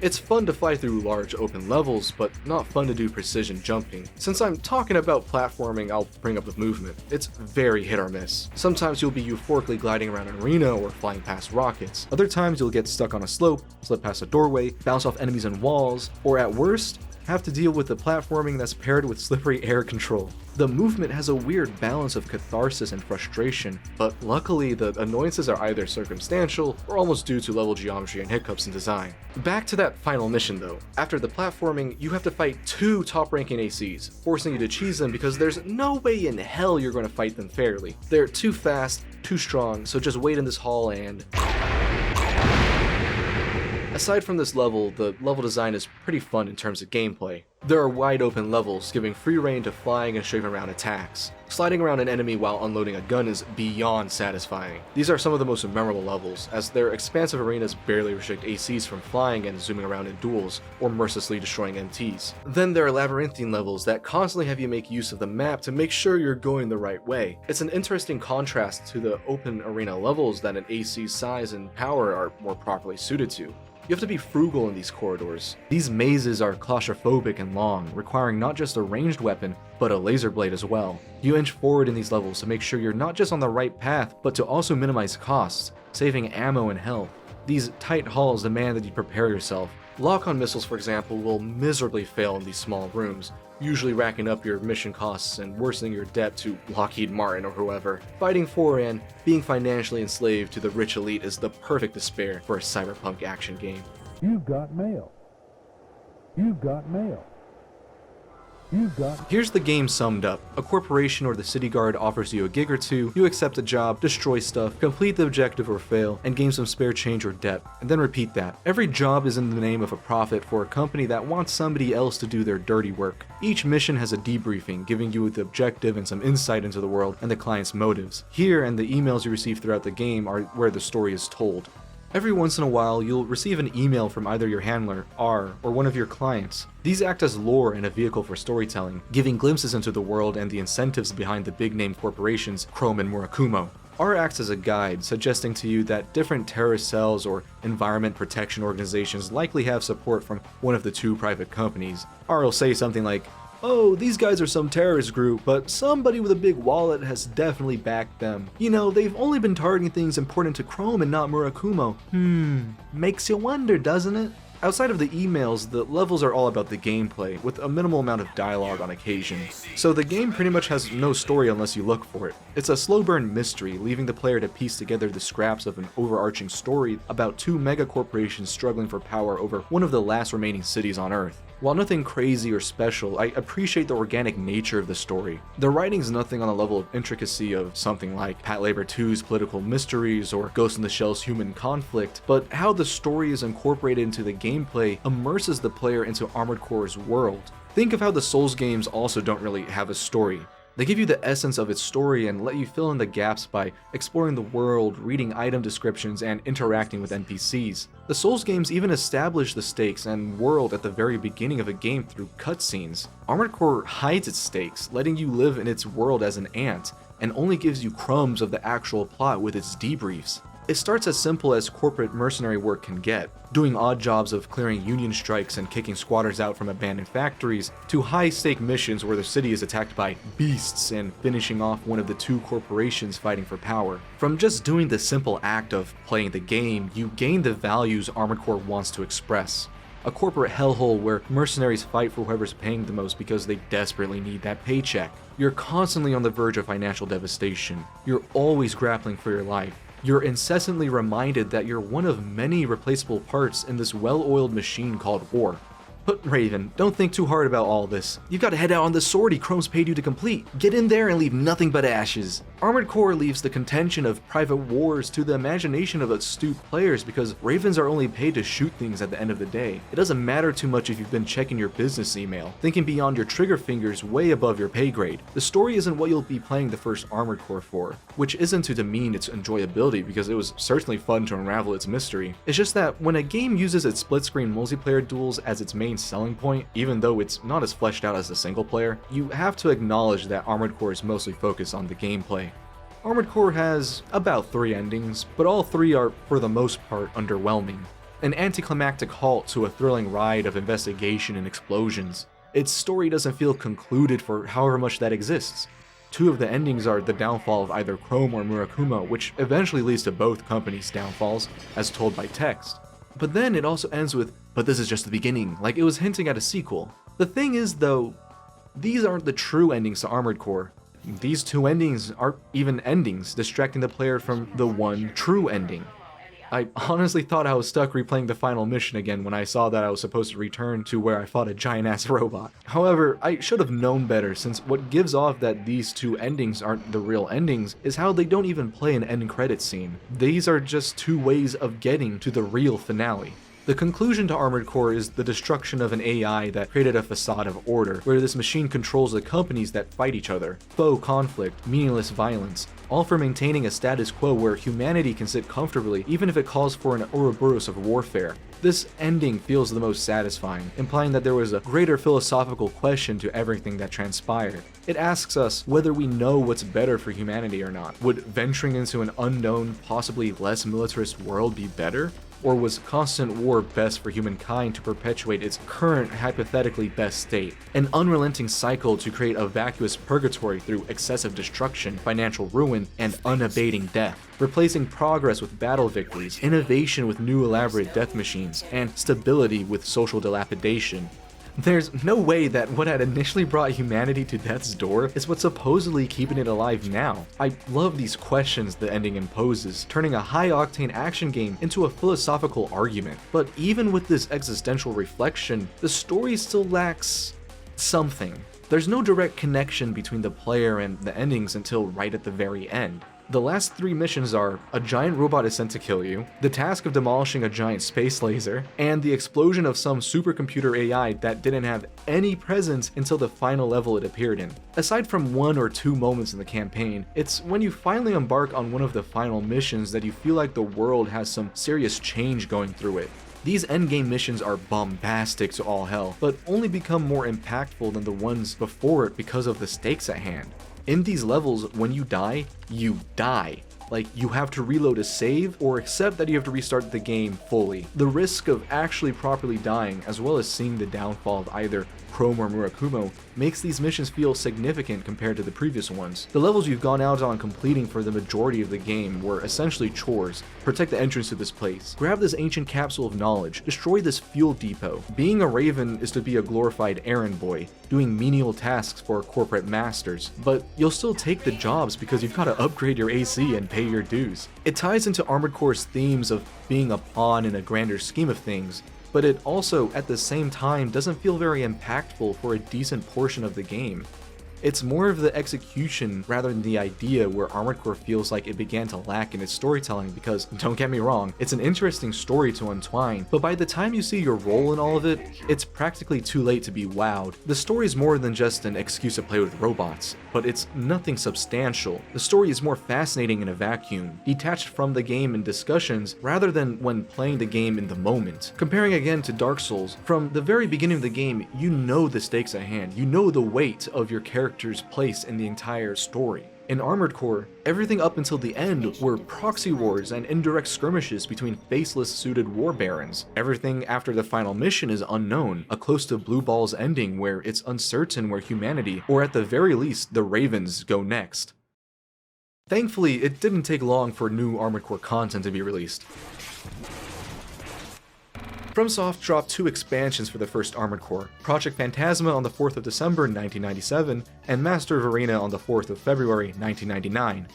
It's fun to fly through large open levels, but not fun to do precision jumping. Since I'm talking about platforming, I'll bring up the movement. It's very hit or miss. Sometimes you'll be euphorically gliding around an arena or flying past rockets. Other times you'll get stuck on a slope, slip past a doorway, bounce off enemies and walls, or at worst, have to deal with the platforming that's paired with slippery air control. The movement has a weird balance of catharsis and frustration, but luckily the annoyances are either circumstantial or almost due to level geometry and hiccups in design. Back to that final mission though. After the platforming, you have to fight 2 top-ranking ACs, forcing you to cheese them because there's no way in hell you're going to fight them fairly. They're too fast, too strong, so just wait in this hall and... Aside from this level, the level design is pretty fun in terms of gameplay. There are wide open levels, giving free rein to flying and strafing around attacks. Sliding around an enemy while unloading a gun is beyond satisfying. These are some of the most memorable levels, as their expansive arenas barely restrict ACs from flying and zooming around in duels, or mercilessly destroying NTs. Then there are labyrinthine levels that constantly have you make use of the map to make sure you're going the right way. It's an interesting contrast to the open arena levels that an AC's size and power are more properly suited to. You have to be frugal in these corridors. These mazes are claustrophobic and long, requiring not just a ranged weapon, but a laser blade as well. You inch forward in these levels to make sure you're not just on the right path, but to also minimize costs, saving ammo and health. These tight halls demand that you prepare yourself. Lock-on missiles, for example, will miserably fail in these small rooms, usually racking up your mission costs and worsening your debt to Lockheed Martin or whoever. Fighting for and being financially enslaved to the rich elite is the perfect despair for a cyberpunk action game. You've got mail. You've got mail. Here's the game summed up. A corporation or the city guard offers you a gig or two, you accept a job, destroy stuff, complete the objective or fail, and gain some spare change or debt, and then repeat that. Every job is in the name of a profit for a company that wants somebody else to do their dirty work. Each mission has a debriefing, giving you the objective and some insight into the world and the client's motives. Here and the emails you receive throughout the game are where the story is told. Every once in a while, you'll receive an email from either your handler, R, or one of your clients. These act as lore and a vehicle for storytelling, giving glimpses into the world and the incentives behind the big-name corporations Chrome and Murakumo. R acts as a guide, suggesting to you that different terrorist cells or environment protection organizations likely have support from one of the two private companies. R will say something like, "Oh, these guys are some terrorist group, but somebody with a big wallet has definitely backed them. You know, they've only been targeting things important to Chrome and not Murakumo. Makes you wonder, doesn't it?" Outside of the emails, the levels are all about the gameplay, with a minimal amount of dialogue on occasion. So the game pretty much has no story unless you look for it. It's a slow burn mystery, leaving the player to piece together the scraps of an overarching story about two mega corporations struggling for power over one of the last remaining cities on Earth. While nothing crazy or special, I appreciate the organic nature of the story. The writing's nothing on the level of intricacy of something like Patlabor 2's Political Mysteries or Ghost in the Shell's Human Conflict, but how the story is incorporated into the gameplay immerses the player into Armored Core's world. Think of how the Souls games also don't really have a story. They give you the essence of its story and let you fill in the gaps by exploring the world, reading item descriptions, and interacting with NPCs. The Souls games even establish the stakes and world at the very beginning of a game through cutscenes. Armored Core hides its stakes, letting you live in its world as an ant, and only gives you crumbs of the actual plot with its debriefs. It starts as simple as corporate mercenary work can get, doing odd jobs of clearing union strikes and kicking squatters out from abandoned factories, to high-stake missions where the city is attacked by beasts and finishing off one of the two corporations fighting for power. From just doing the simple act of playing the game, you gain the values Armored Core wants to express. A corporate hellhole where mercenaries fight for whoever's paying the most because they desperately need that paycheck. You're constantly on the verge of financial devastation. You're always grappling for your life. You're incessantly reminded that you're one of many replaceable parts in this well-oiled machine called war. But Raven, don't think too hard about all this. You've got to head out on the sortie Chrome's paid you to complete. Get in there and leave nothing but ashes. Armored Core leaves the contention of private wars to the imagination of astute players because Ravens are only paid to shoot things at the end of the day. It doesn't matter too much if you've been checking your business email, thinking beyond your trigger fingers way above your pay grade. The story isn't what you'll be playing the first Armored Core for, which isn't to demean its enjoyability because it was certainly fun to unravel its mystery. It's just that when a game uses its split-screen multiplayer duels as its main selling point, even though it's not as fleshed out as the single player, you have to acknowledge that Armored Core is mostly focused on the gameplay. Armored Core has about 3 endings, but all 3 are, for the most part, underwhelming. An anticlimactic halt to a thrilling ride of investigation and explosions. Its story doesn't feel concluded for however much that exists. 2 of the endings are the downfall of either Chrome or Murakumo, which eventually leads to both companies' downfalls, as told by text. But then it also ends with, "But this is just the beginning," like it was hinting at a sequel. The thing is though, these aren't the true endings to Armored Core. These 2 endings aren't even endings, distracting the player from the one true ending. I honestly thought I was stuck replaying the final mission again when I saw that I was supposed to return to where I fought a giant-ass robot. However, I should have known better, since what gives off that these 2 endings aren't the real endings is how they don't even play an end credit scene. These are just 2 ways of getting to the real finale. The conclusion to Armored Core is the destruction of an AI that created a facade of order, where this machine controls the companies that fight each other, faux conflict, meaningless violence, all for maintaining a status quo where humanity can sit comfortably even if it calls for an Ouroboros of warfare. This ending feels the most satisfying, implying that there was a greater philosophical question to everything that transpired. It asks us whether we know what's better for humanity or not. Would venturing into an unknown, possibly less militarist world be better? Or was constant war best for humankind to perpetuate its current hypothetically best state? An unrelenting cycle to create a vacuous purgatory through excessive destruction, financial ruin, and unabating death, replacing progress with battle victories, innovation with new elaborate death machines, and stability with social dilapidation. There's no way that what had initially brought humanity to death's door is what's supposedly keeping it alive now. I love these questions the ending imposes, turning a high-octane action game into a philosophical argument. But even with this existential reflection, the story still lacks something. There's no direct connection between the player and the endings until right at the very end. The last 3 missions are: a giant robot is sent to kill you, the task of demolishing a giant space laser, and the explosion of some supercomputer AI that didn't have any presence until the final level it appeared in. Aside from 1 or 2 moments in the campaign, it's when you finally embark on one of the final missions that you feel like the world has some serious change going through it. These endgame missions are bombastic to all hell, but only become more impactful than the ones before it because of the stakes at hand. In these levels, when you die, you die. Like, you have to reload a save, or accept that you have to restart the game fully. The risk of actually properly dying, as well as seeing the downfall of either Chrome or Murakumo, makes these missions feel significant compared to the previous ones. The levels you've gone out on completing for the majority of the game were essentially chores. Protect the entrance to this place, grab this ancient capsule of knowledge, destroy this fuel depot. Being a Raven is to be a glorified errand boy, doing menial tasks for corporate masters, but you'll still take the jobs because you've got to upgrade your AC and pay your dues. It ties into Armored Core's themes of being a pawn in a grander scheme of things, but it also, at the same time, doesn't feel very impactful for a decent portion of the game. It's more of the execution rather than the idea where Armored Core feels like it began to lack in its storytelling because, don't get me wrong, it's an interesting story to untwine, but by the time you see your role in all of it, it's practically too late to be wowed. The story's more than just an excuse to play with robots, but it's nothing substantial. The story is more fascinating in a vacuum, detached from the game in discussions rather than when playing the game in the moment. Comparing again to Dark Souls, from the very beginning of the game, you know the stakes at hand, you know the weight of your character's place in the entire story. In Armored Core, everything up until the end were proxy wars and indirect skirmishes between faceless suited war barons. Everything after the final mission is unknown, a close to Blue Ball's ending where it's uncertain where humanity, or at the very least, the Ravens, go next. Thankfully, it didn't take long for new Armored Core content to be released. FromSoft dropped 2 expansions for the first Armored Core, Project Phantasma on the 4th of December 1997, and Master of Arena on the 4th of February 1999.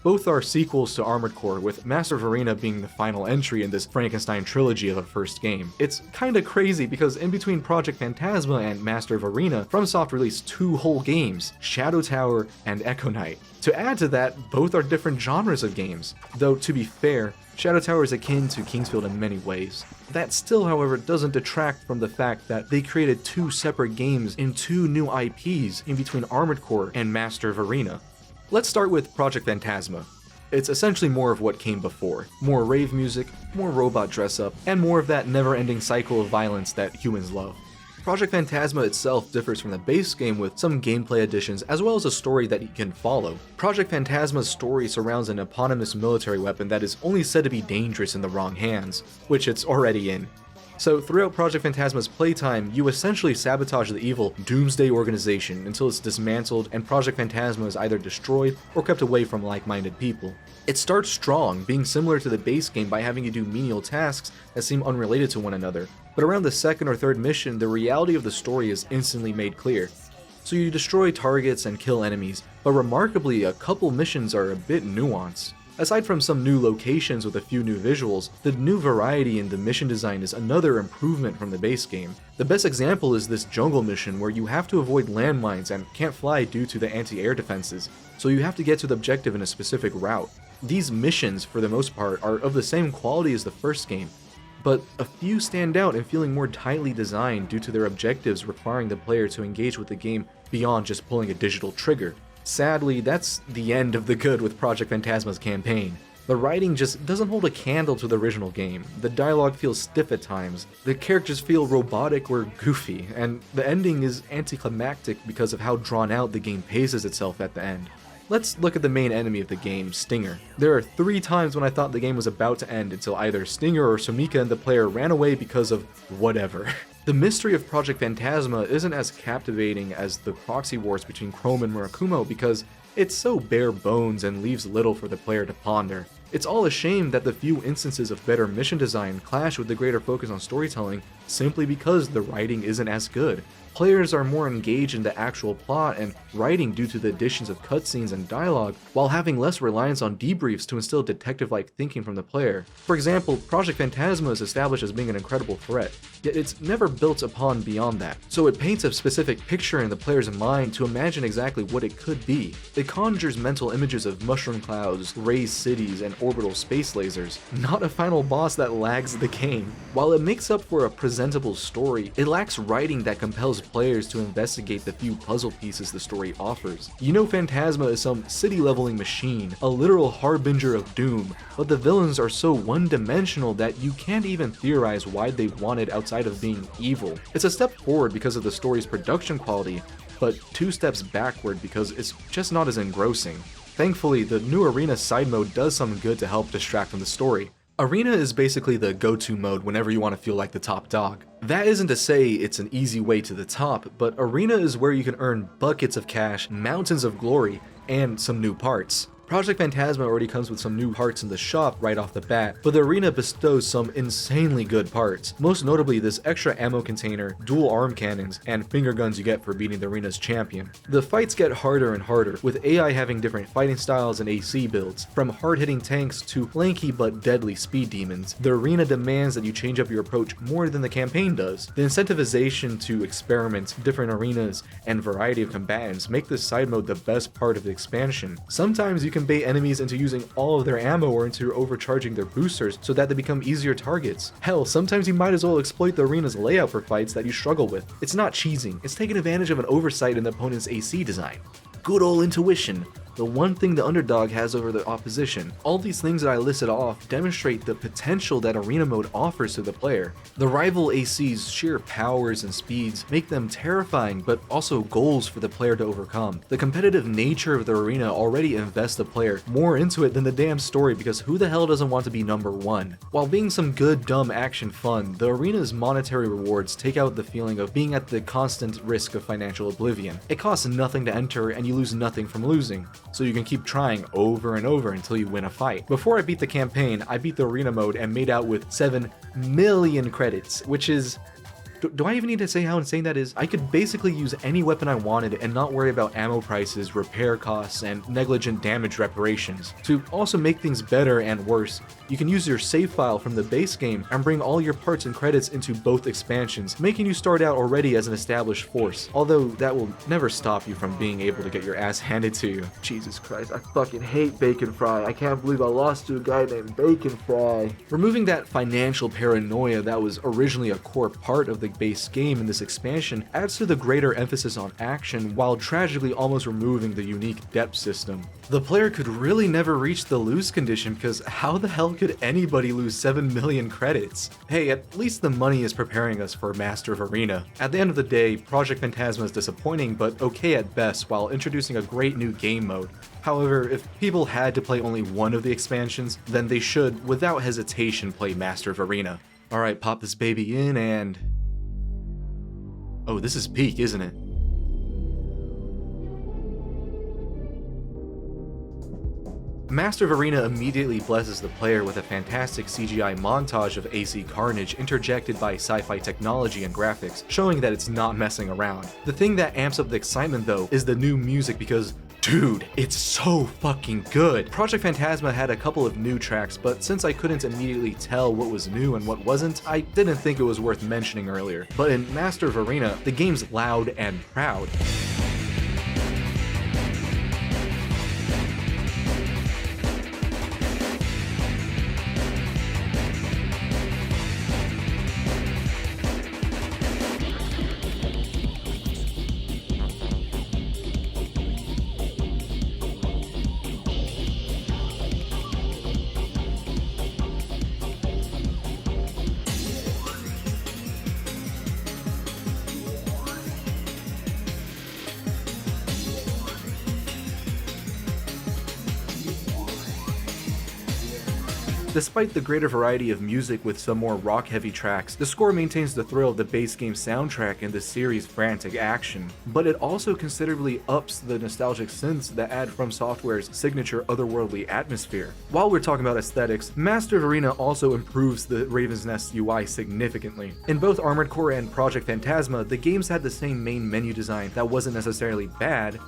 Both are sequels to Armored Core, with Master of Arena being the final entry in this Frankenstein trilogy of a first game. It's kinda crazy because in between Project Phantasma and Master of Arena, FromSoft released 2 whole games, Shadow Tower and Echo Knight. To add to that, both are different genres of games, though to be fair, Shadow Tower is akin to Kingsfield in many ways. That still, however, doesn't detract from the fact that they created 2 separate games in 2 new IPs in between Armored Core and Master of Arena. Let's start with Project Phantasma. It's essentially more of what came before. More rave music, more robot dress-up, and more of that never-ending cycle of violence that humans love. Project Phantasma itself differs from the base game with some gameplay additions as well as a story that you can follow. Project Phantasma's story surrounds an eponymous military weapon that is only said to be dangerous in the wrong hands, which it's already in. So throughout Project Phantasma's playtime, you essentially sabotage the evil Doomsday organization until it's dismantled and Project Phantasma is either destroyed or kept away from like-minded people. It starts strong, being similar to the base game by having you do menial tasks that seem unrelated to one another, but around the 2nd or 3rd mission, the reality of the story is instantly made clear. So you destroy targets and kill enemies, but remarkably, a couple missions are a bit nuanced. Aside from some new locations with a few new visuals, the new variety in the mission design is another improvement from the base game. The best example is this jungle mission where you have to avoid landmines and can't fly due to the anti-air defenses, so you have to get to the objective in a specific route. These missions, for the most part, are of the same quality as the first game, but a few stand out in feeling more tightly designed due to their objectives requiring the player to engage with the game beyond just pulling a digital trigger. Sadly, that's the end of the good with Project Phantasma's campaign. The writing just doesn't hold a candle to the original game, the dialogue feels stiff at times, the characters feel robotic or goofy, and the ending is anticlimactic because of how drawn out the game paces itself at the end. Let's look at the main enemy of the game, Stinger. There are 3 times when I thought the game was about to end until either Stinger or Sumika and the player ran away because of whatever. The mystery of Project Phantasma isn't as captivating as the proxy wars between Chrome and Murakumo because it's so bare bones and leaves little for the player to ponder. It's all a shame that the few instances of better mission design clash with the greater focus on storytelling simply because the writing isn't as good. Players are more engaged in the actual plot and writing due to the additions of cutscenes and dialogue, while having less reliance on debriefs to instill detective-like thinking from the player. For example, Project Phantasma is established as being an incredible threat, yet it's never built upon beyond that, so it paints a specific picture in the player's mind to imagine exactly what it could be. It conjures mental images of mushroom clouds, raised cities, and orbital space lasers, not a final boss that lags the game. While it makes up for a presentable story, it lacks writing that compels players to investigate the few puzzle pieces the story offers. You know Phantasma is some city-leveling machine, a literal harbinger of doom, but the villains are so one-dimensional that you can't even theorize why they wanted outside of being evil. It's a step forward because of the story's production quality, but 2 steps backward because it's just not as engrossing. Thankfully, the new Arena side mode does some good to help distract from the story. Arena is basically the go-to mode whenever you want to feel like the top dog. That isn't to say it's an easy way to the top, but Arena is where you can earn buckets of cash, mountains of glory, and some new parts. Project Phantasma already comes with some new parts in the shop right off the bat, but the arena bestows some insanely good parts, most notably this extra ammo container, dual arm cannons, and finger guns you get for beating the arena's champion. The fights get harder and harder, with AI having different fighting styles and AC builds, from hard-hitting tanks to lanky but deadly speed demons. The arena demands that you change up your approach more than the campaign does. The incentivization to experiment, different arenas, and variety of combatants make this side mode the best part of the expansion. Sometimes you can bait enemies into using all of their ammo or into overcharging their boosters so that they become easier targets. Hell, sometimes you might as well exploit the arena's layout for fights that you struggle with. It's not cheesing, it's taking advantage of an oversight in the opponent's AC design. Good old intuition. The one thing the underdog has over the opposition. All these things that I listed off demonstrate the potential that arena mode offers to the player. The rival AC's sheer powers and speeds make them terrifying, but also goals for the player to overcome. The competitive nature of the arena already invests the player more into it than the damn story, because who the hell doesn't want to be number 1? While being some good dumb action fun, the arena's monetary rewards take out the feeling of being at the constant risk of financial oblivion. It costs nothing to enter and you lose nothing from losing, so you can keep trying over and over until you win a fight. Before I beat the campaign, I beat the arena mode and made out with 7 million credits, which is... Do I even need to say how insane that is? I could basically use any weapon I wanted and not worry about ammo prices, repair costs, and negligent damage reparations. To also make things better and worse, you can use your save file from the base game and bring all your parts and credits into both expansions, making you start out already as an established force. Although that will never stop you from being able to get your ass handed to you. Jesus Christ, I fucking hate Bacon Fry. I can't believe I lost to a guy named Bacon Fry. Removing that financial paranoia that was originally a core part of the base game in this expansion adds to the greater emphasis on action while tragically almost removing the unique depth system. The player could really never reach the lose condition, because how the hell could anybody lose 7 million credits? Hey, at least the money is preparing us for Master of Arena. At the end of the day, Project Phantasma is disappointing but okay at best while introducing a great new game mode. However, if people had to play only one of the expansions, then they should, without hesitation, play Master of Arena. Alright, pop this baby in and... Oh, this is peak, isn't it? Master of Arena immediately blesses the player with a fantastic CGI montage of AC carnage interjected by sci-fi technology and graphics, showing that it's not messing around. The thing that amps up the excitement though is the new music, because dude, it's so fucking good! Project Phantasma had a couple of new tracks, but since I couldn't immediately tell what was new and what wasn't, I didn't think it was worth mentioning earlier. But in Master of Arena, the game's loud and proud. Despite the greater variety of music with some more rock-heavy tracks, the score maintains the thrill of the base game soundtrack and the series' frantic action, but it also considerably ups the nostalgic synths that add FromSoftware's signature otherworldly atmosphere. While we're talking about aesthetics, Master of Arena also improves the Raven's Nest UI significantly. In both Armored Core and Project Phantasma, the games had the same main menu design that wasn't necessarily bad,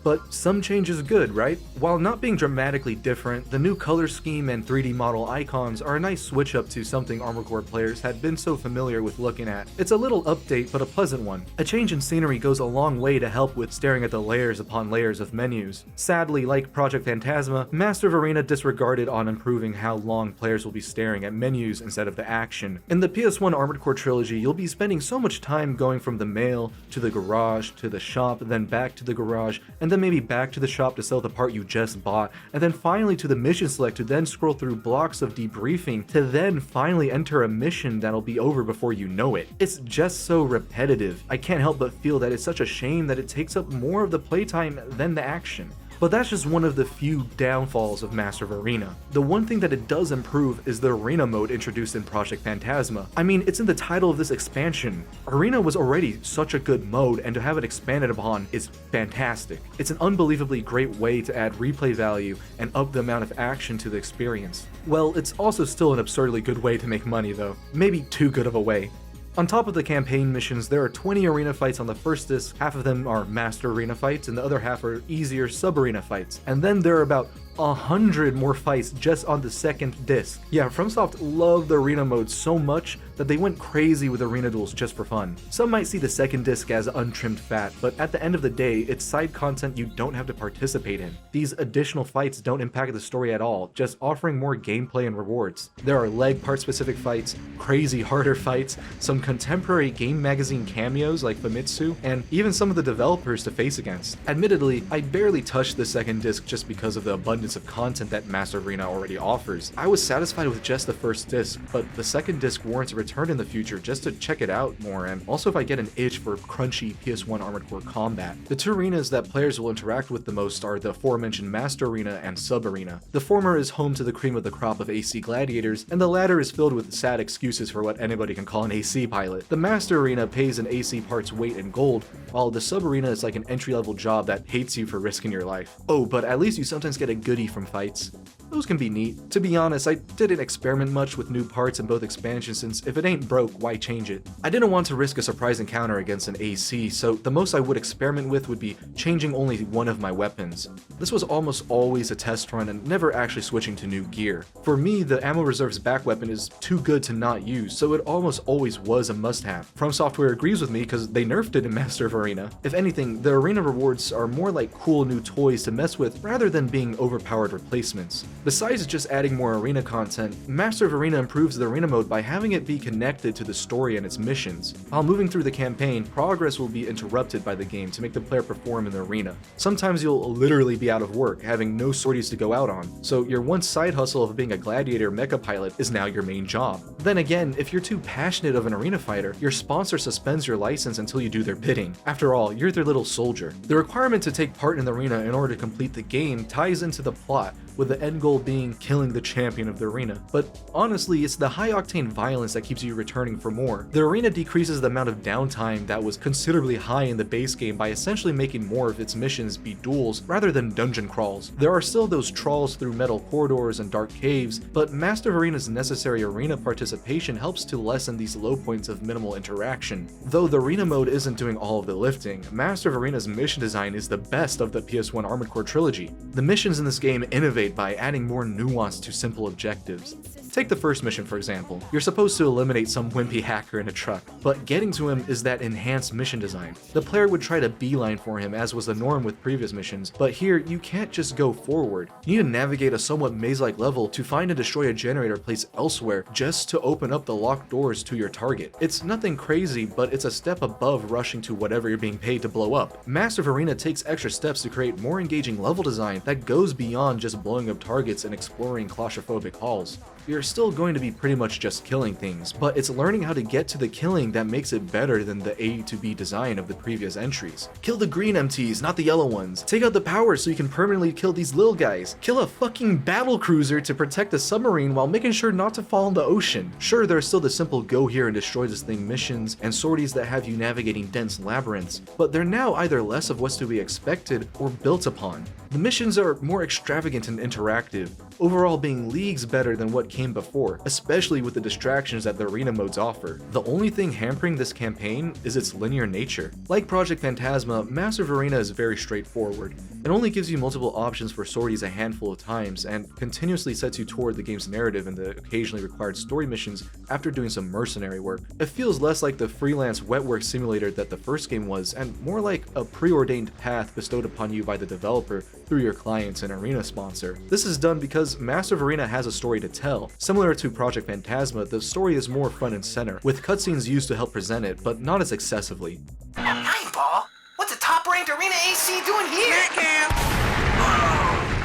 but some change is good, right? While not being dramatically different, the new color scheme and 3D model icons are a nice switch up to something Armored Core players had been so familiar with looking at. It's a little update, but a pleasant one. A change in scenery goes a long way to help with staring at the layers upon layers of menus. Sadly, like Project Phantasma, Master of Arena disregarded on improving how long players will be staring at menus instead of the action. In the PS1 Armored Core trilogy, you'll be spending so much time going from the mail to the garage to the shop, then back to the garage, and then maybe back to the shop to sell the part you just bought, and then finally to the mission select to then scroll through blocks of debriefing to then finally enter a mission that'll be over before you know it. It's just so repetitive. I can't help but feel that it's such a shame that it takes up more of the playtime than the action. But that's just one of the few downfalls of Master of Arena. The one thing that it does improve is the Arena mode introduced in Project Phantasma. I mean, it's in the title of this expansion. Arena was already such a good mode, and to have it expanded upon is fantastic. It's an unbelievably great way to add replay value and up the amount of action to the experience. Well, it's also still an absurdly good way to make money though. Maybe too good of a way. On top of the campaign missions, there are 20 arena fights on the first disc. Half of them are master arena fights and the other half are easier sub-arena fights. And then there are about 100 more fights just on the second disc. Yeah, FromSoft loved the arena mode so much that they went crazy with arena duels just for fun. Some might see the second disc as untrimmed fat, but at the end of the day, it's side content you don't have to participate in. These additional fights don't impact the story at all, just offering more gameplay and rewards. There are leg part specific fights, crazy harder fights, some contemporary game magazine cameos like Famitsu, and even some of the developers to face against. Admittedly, I barely touched the second disc just because of the abundance of content that Master Arena already offers. I was satisfied with just the first disc, but the second disc warrants a return in the future just to check it out more, and also if I get an itch for crunchy PS1 Armored Core combat. The two arenas that players will interact with the most are the aforementioned Master Arena and Sub Arena. The former is home to the cream of the crop of AC gladiators, and the latter is filled with sad excuses for what anybody can call an AC pilot. The Master Arena pays an AC part's weight in gold, while the Sub Arena is like an entry-level job that hates you for risking your life. Oh, but at least you sometimes get a goodie from fights. Those can be neat. To be honest, I didn't experiment much with new parts in both expansions since if it ain't broke, why change it? I didn't want to risk a surprise encounter against an AC, so the most I would experiment with would be changing only one of my weapons. This was almost always a test run and never actually switching to new gear. For me, the Ammo Reserve's back weapon is too good to not use, so it almost always was a must-have. FromSoftware agrees with me because they nerfed it in Master of Arena. If anything, the arena rewards are more like cool new toys to mess with rather than being overpowered replacements. Besides just adding more arena content, Master of Arena improves the arena mode by having it be connected to the story and its missions. While moving through the campaign, progress will be interrupted by the game to make the player perform in the arena. Sometimes you'll literally be out of work, having no sorties to go out on, so your once side hustle of being a gladiator mecha pilot is now your main job. Then again, if you're too passionate of an arena fighter, your sponsor suspends your license until you do their bidding. After all, you're their little soldier. The requirement to take part in the arena in order to complete the game ties into the plot, with the end goal being killing the champion of the arena. But honestly, it's the high-octane violence that keeps you returning for more. The arena decreases the amount of downtime that was considerably high in the base game by essentially making more of its missions be duels rather than dungeon crawls. There are still those trawls through metal corridors and dark caves, but Master of Arena's necessary arena participation helps to lessen these low points of minimal interaction. Though the arena mode isn't doing all of the lifting, Master of Arena's mission design is the best of the PS1 Armored Core trilogy. The missions in this game innovate by adding more nuance to simple objectives. Take the first mission for example. You're supposed to eliminate some wimpy hacker in a truck, but getting to him is that enhanced mission design. The player would try to beeline for him as was the norm with previous missions, but here you can't just go forward. You need to navigate a somewhat maze-like level to find and destroy a generator placed elsewhere just to open up the locked doors to your target. It's nothing crazy, but it's a step above rushing to whatever you're being paid to blow up. Master of Arena takes extra steps to create more engaging level design that goes beyond just blowing up targets and exploring claustrophobic halls. you're still going to be pretty much just killing things, but it's learning how to get to the killing that makes it better than the A to B design of the previous entries. Kill the green MTs, not the yellow ones. Take out the power so you can permanently kill these little guys. Kill a fucking battle cruiser to protect a submarine while making sure not to fall in the ocean. Sure, there's still the simple go here and destroy this thing missions and sorties that have you navigating dense labyrinths, but they're now either less of what's to be expected or built upon. The missions are more extravagant and interactive, overall being leagues better than what came before, especially with the distractions that the arena modes offer. The only thing hampering this campaign is its linear nature. Like Project Phantasma, Massive Arena is very straightforward. It only gives you multiple options for sorties a handful of times, and continuously sets you toward the game's narrative and the occasionally required story missions after doing some mercenary work. It feels less like the freelance wet work simulator that the first game was, and more like a preordained path bestowed upon you by the developer through your clients and arena sponsor. This is done because Massive Arena has a story to tell. Similar to Project Phantasma, the story is more front and center, with cutscenes used to help present it, but not as excessively. Nineball? What's a top-ranked arena AC doing here?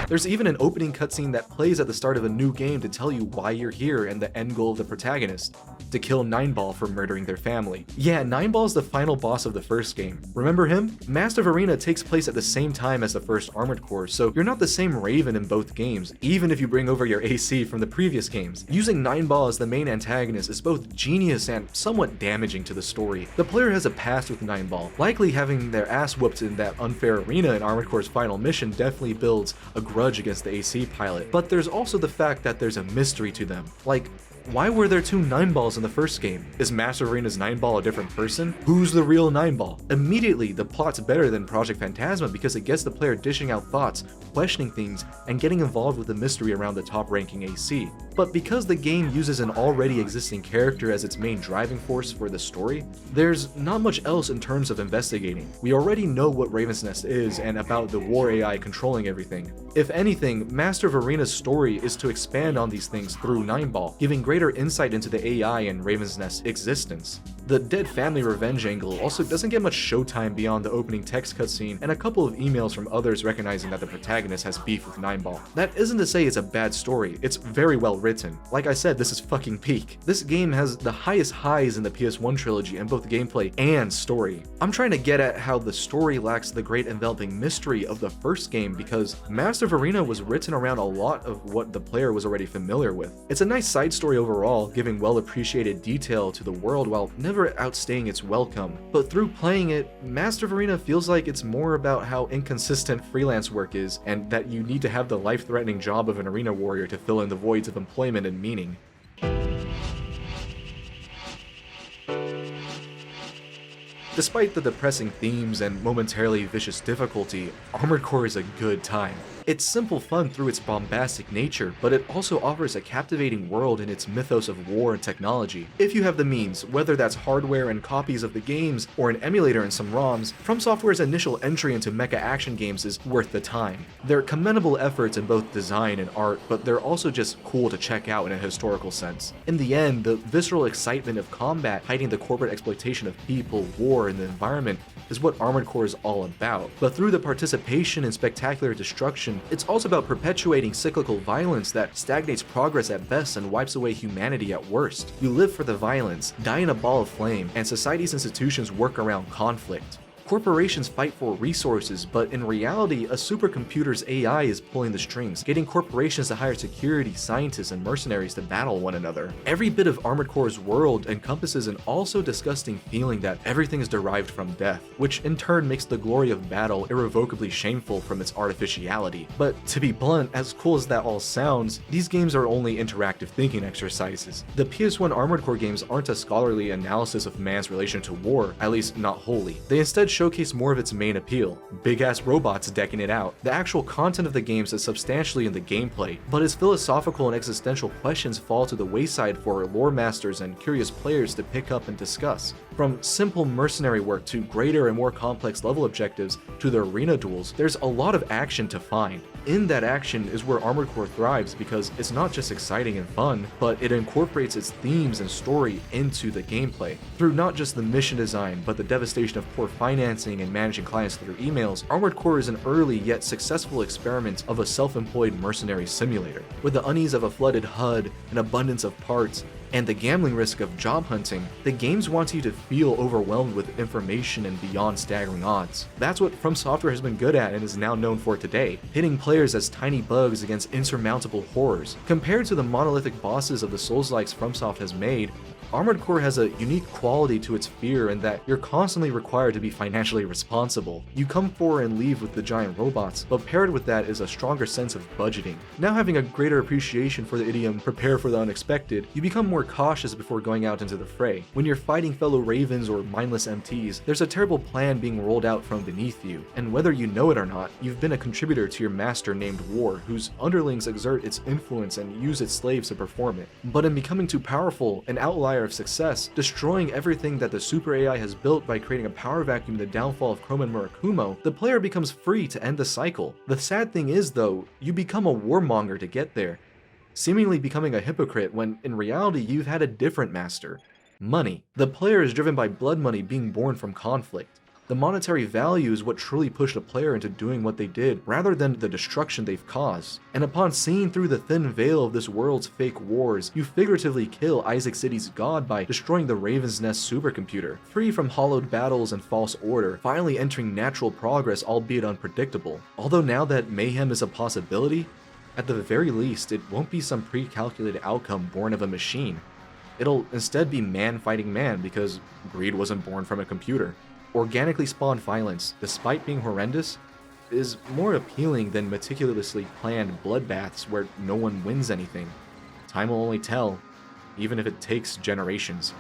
There's even an opening cutscene that plays at the start of a new game to tell you why you're here and the end goal of the protagonist: to kill Nineball for murdering their family. Yeah, Nineball's the final boss of the first game. Remember him? Massive Arena takes place at the same time as the first Armored Core, so you're not the same Raven in both games, even if you bring over your AC from the previous games. Using Nineball as the main antagonist is both genius and somewhat damaging to the story. The player has a past with Nineball, likely having their ass whooped in that unfair arena in Armored Core's final mission definitely builds a grudge against the AC pilot, but there's also the fact that there's a mystery to them. Like, why were there two Nineballs in the first game? Is Massive Arena's Nineball a different person? Who's the real Nineball? Immediately, the plot's better than Project Phantasma because it gets the player dishing out thoughts, questioning things, and getting involved with the mystery around the top-ranking AC. But because the game uses an already existing character as its main driving force for the story, there's not much else in terms of investigating. We already know what Raven's Nest is and about the war AI controlling everything. If anything, Master of Arena's story is to expand on these things through Nineball, giving greater insight into the AI and Raven's Nest's existence. The dead family revenge angle also doesn't get much showtime beyond the opening text cutscene and a couple of emails from others recognizing that the protagonist has beef with Nineball. That isn't to say it's a bad story, it's very well written. Like I said, this is fucking peak. This game has the highest highs in the PS1 trilogy in both gameplay and story. I'm trying to get at how the story lacks the great enveloping mystery of the first game because Master of Arena was written around a lot of what the player was already familiar with. It's a nice side story overall, giving well appreciated detail to the world while never outstaying its welcome. But through playing it, Master of Arena feels like it's more about how inconsistent freelance work is, and that you need to have the life-threatening job of an arena warrior to fill in the voids of employment and meaning. Despite the depressing themes and momentarily vicious difficulty, Armored Core is a good time. It's simple fun through its bombastic nature, but it also offers a captivating world in its mythos of war and technology. If you have the means, whether that's hardware and copies of the games, or an emulator and some ROMs, FromSoftware's initial entry into mecha action games is worth the time. They're commendable efforts in both design and art, but they're also just cool to check out in a historical sense. In the end, the visceral excitement of combat hiding the corporate exploitation of people, war, and the environment is what Armored Core is all about. But through the participation in spectacular destruction, it's also about perpetuating cyclical violence that stagnates progress at best and wipes away humanity at worst. You live for the violence, die in a ball of flame, and society's institutions work around conflict. Corporations fight for resources, but in reality, a supercomputer's AI is pulling the strings, getting corporations to hire security, scientists, and mercenaries to battle one another. Every bit of Armored Core's world encompasses an also disgusting feeling that everything is derived from death, which in turn makes the glory of battle irrevocably shameful from its artificiality. But to be blunt, as cool as that all sounds, these games are only interactive thinking exercises. The PS1 Armored Core games aren't a scholarly analysis of man's relation to war, at least not wholly. They instead showcase more of its main appeal, big-ass robots decking it out. The actual content of the games is substantially in the gameplay, but its philosophical and existential questions fall to the wayside for lore masters and curious players to pick up and discuss. From simple mercenary work to greater and more complex level objectives to the arena duels, there's a lot of action to find. In that action is where Armored Core thrives because it's not just exciting and fun, but it incorporates its themes and story into the gameplay. Through not just the mission design, but the devastation of poor finance financing and managing clients through emails, Armored Core is an early yet successful experiment of a self-employed mercenary simulator. With the unease of a flooded HUD, an abundance of parts, and the gambling risk of job hunting, the games want you to feel overwhelmed with information and beyond staggering odds. That's what FromSoftware has been good at and is now known for today, hitting players as tiny bugs against insurmountable horrors. Compared to the monolithic bosses of the Souls-likes FromSoft has made, Armored Core has a unique quality to its fear in that you're constantly required to be financially responsible. You come for and leave with the giant robots, but paired with that is a stronger sense of budgeting. Now having a greater appreciation for the idiom prepare for the unexpected, you become more cautious before going out into the fray. When you're fighting fellow ravens or mindless MTs, there's a terrible plan being rolled out from beneath you, and whether you know it or not, you've been a contributor to your master named War, whose underlings exert its influence and use its slaves to perform it. But in becoming too powerful, an outlier of success, destroying everything that the super AI has built by creating a power vacuum in the downfall of Chrome and Murakumo, the player becomes free to end the cycle. The sad thing is though, you become a warmonger to get there, seemingly becoming a hypocrite when in reality you've had a different master. Money. The player is driven by blood money being born from conflict. The monetary value is what truly pushed a player into doing what they did, rather than the destruction they've caused. And upon seeing through the thin veil of this world's fake wars, you figuratively kill Isaac City's god by destroying the Raven's Nest supercomputer, free from hollowed battles and false order, finally entering natural progress albeit unpredictable. Although now that mayhem is a possibility, at the very least, it won't be some pre-calculated outcome born of a machine. It'll instead be man fighting man because greed wasn't born from a computer. Organically spawned violence, despite being horrendous, is more appealing than meticulously planned bloodbaths where no one wins anything. Time will only tell, even if it takes generations.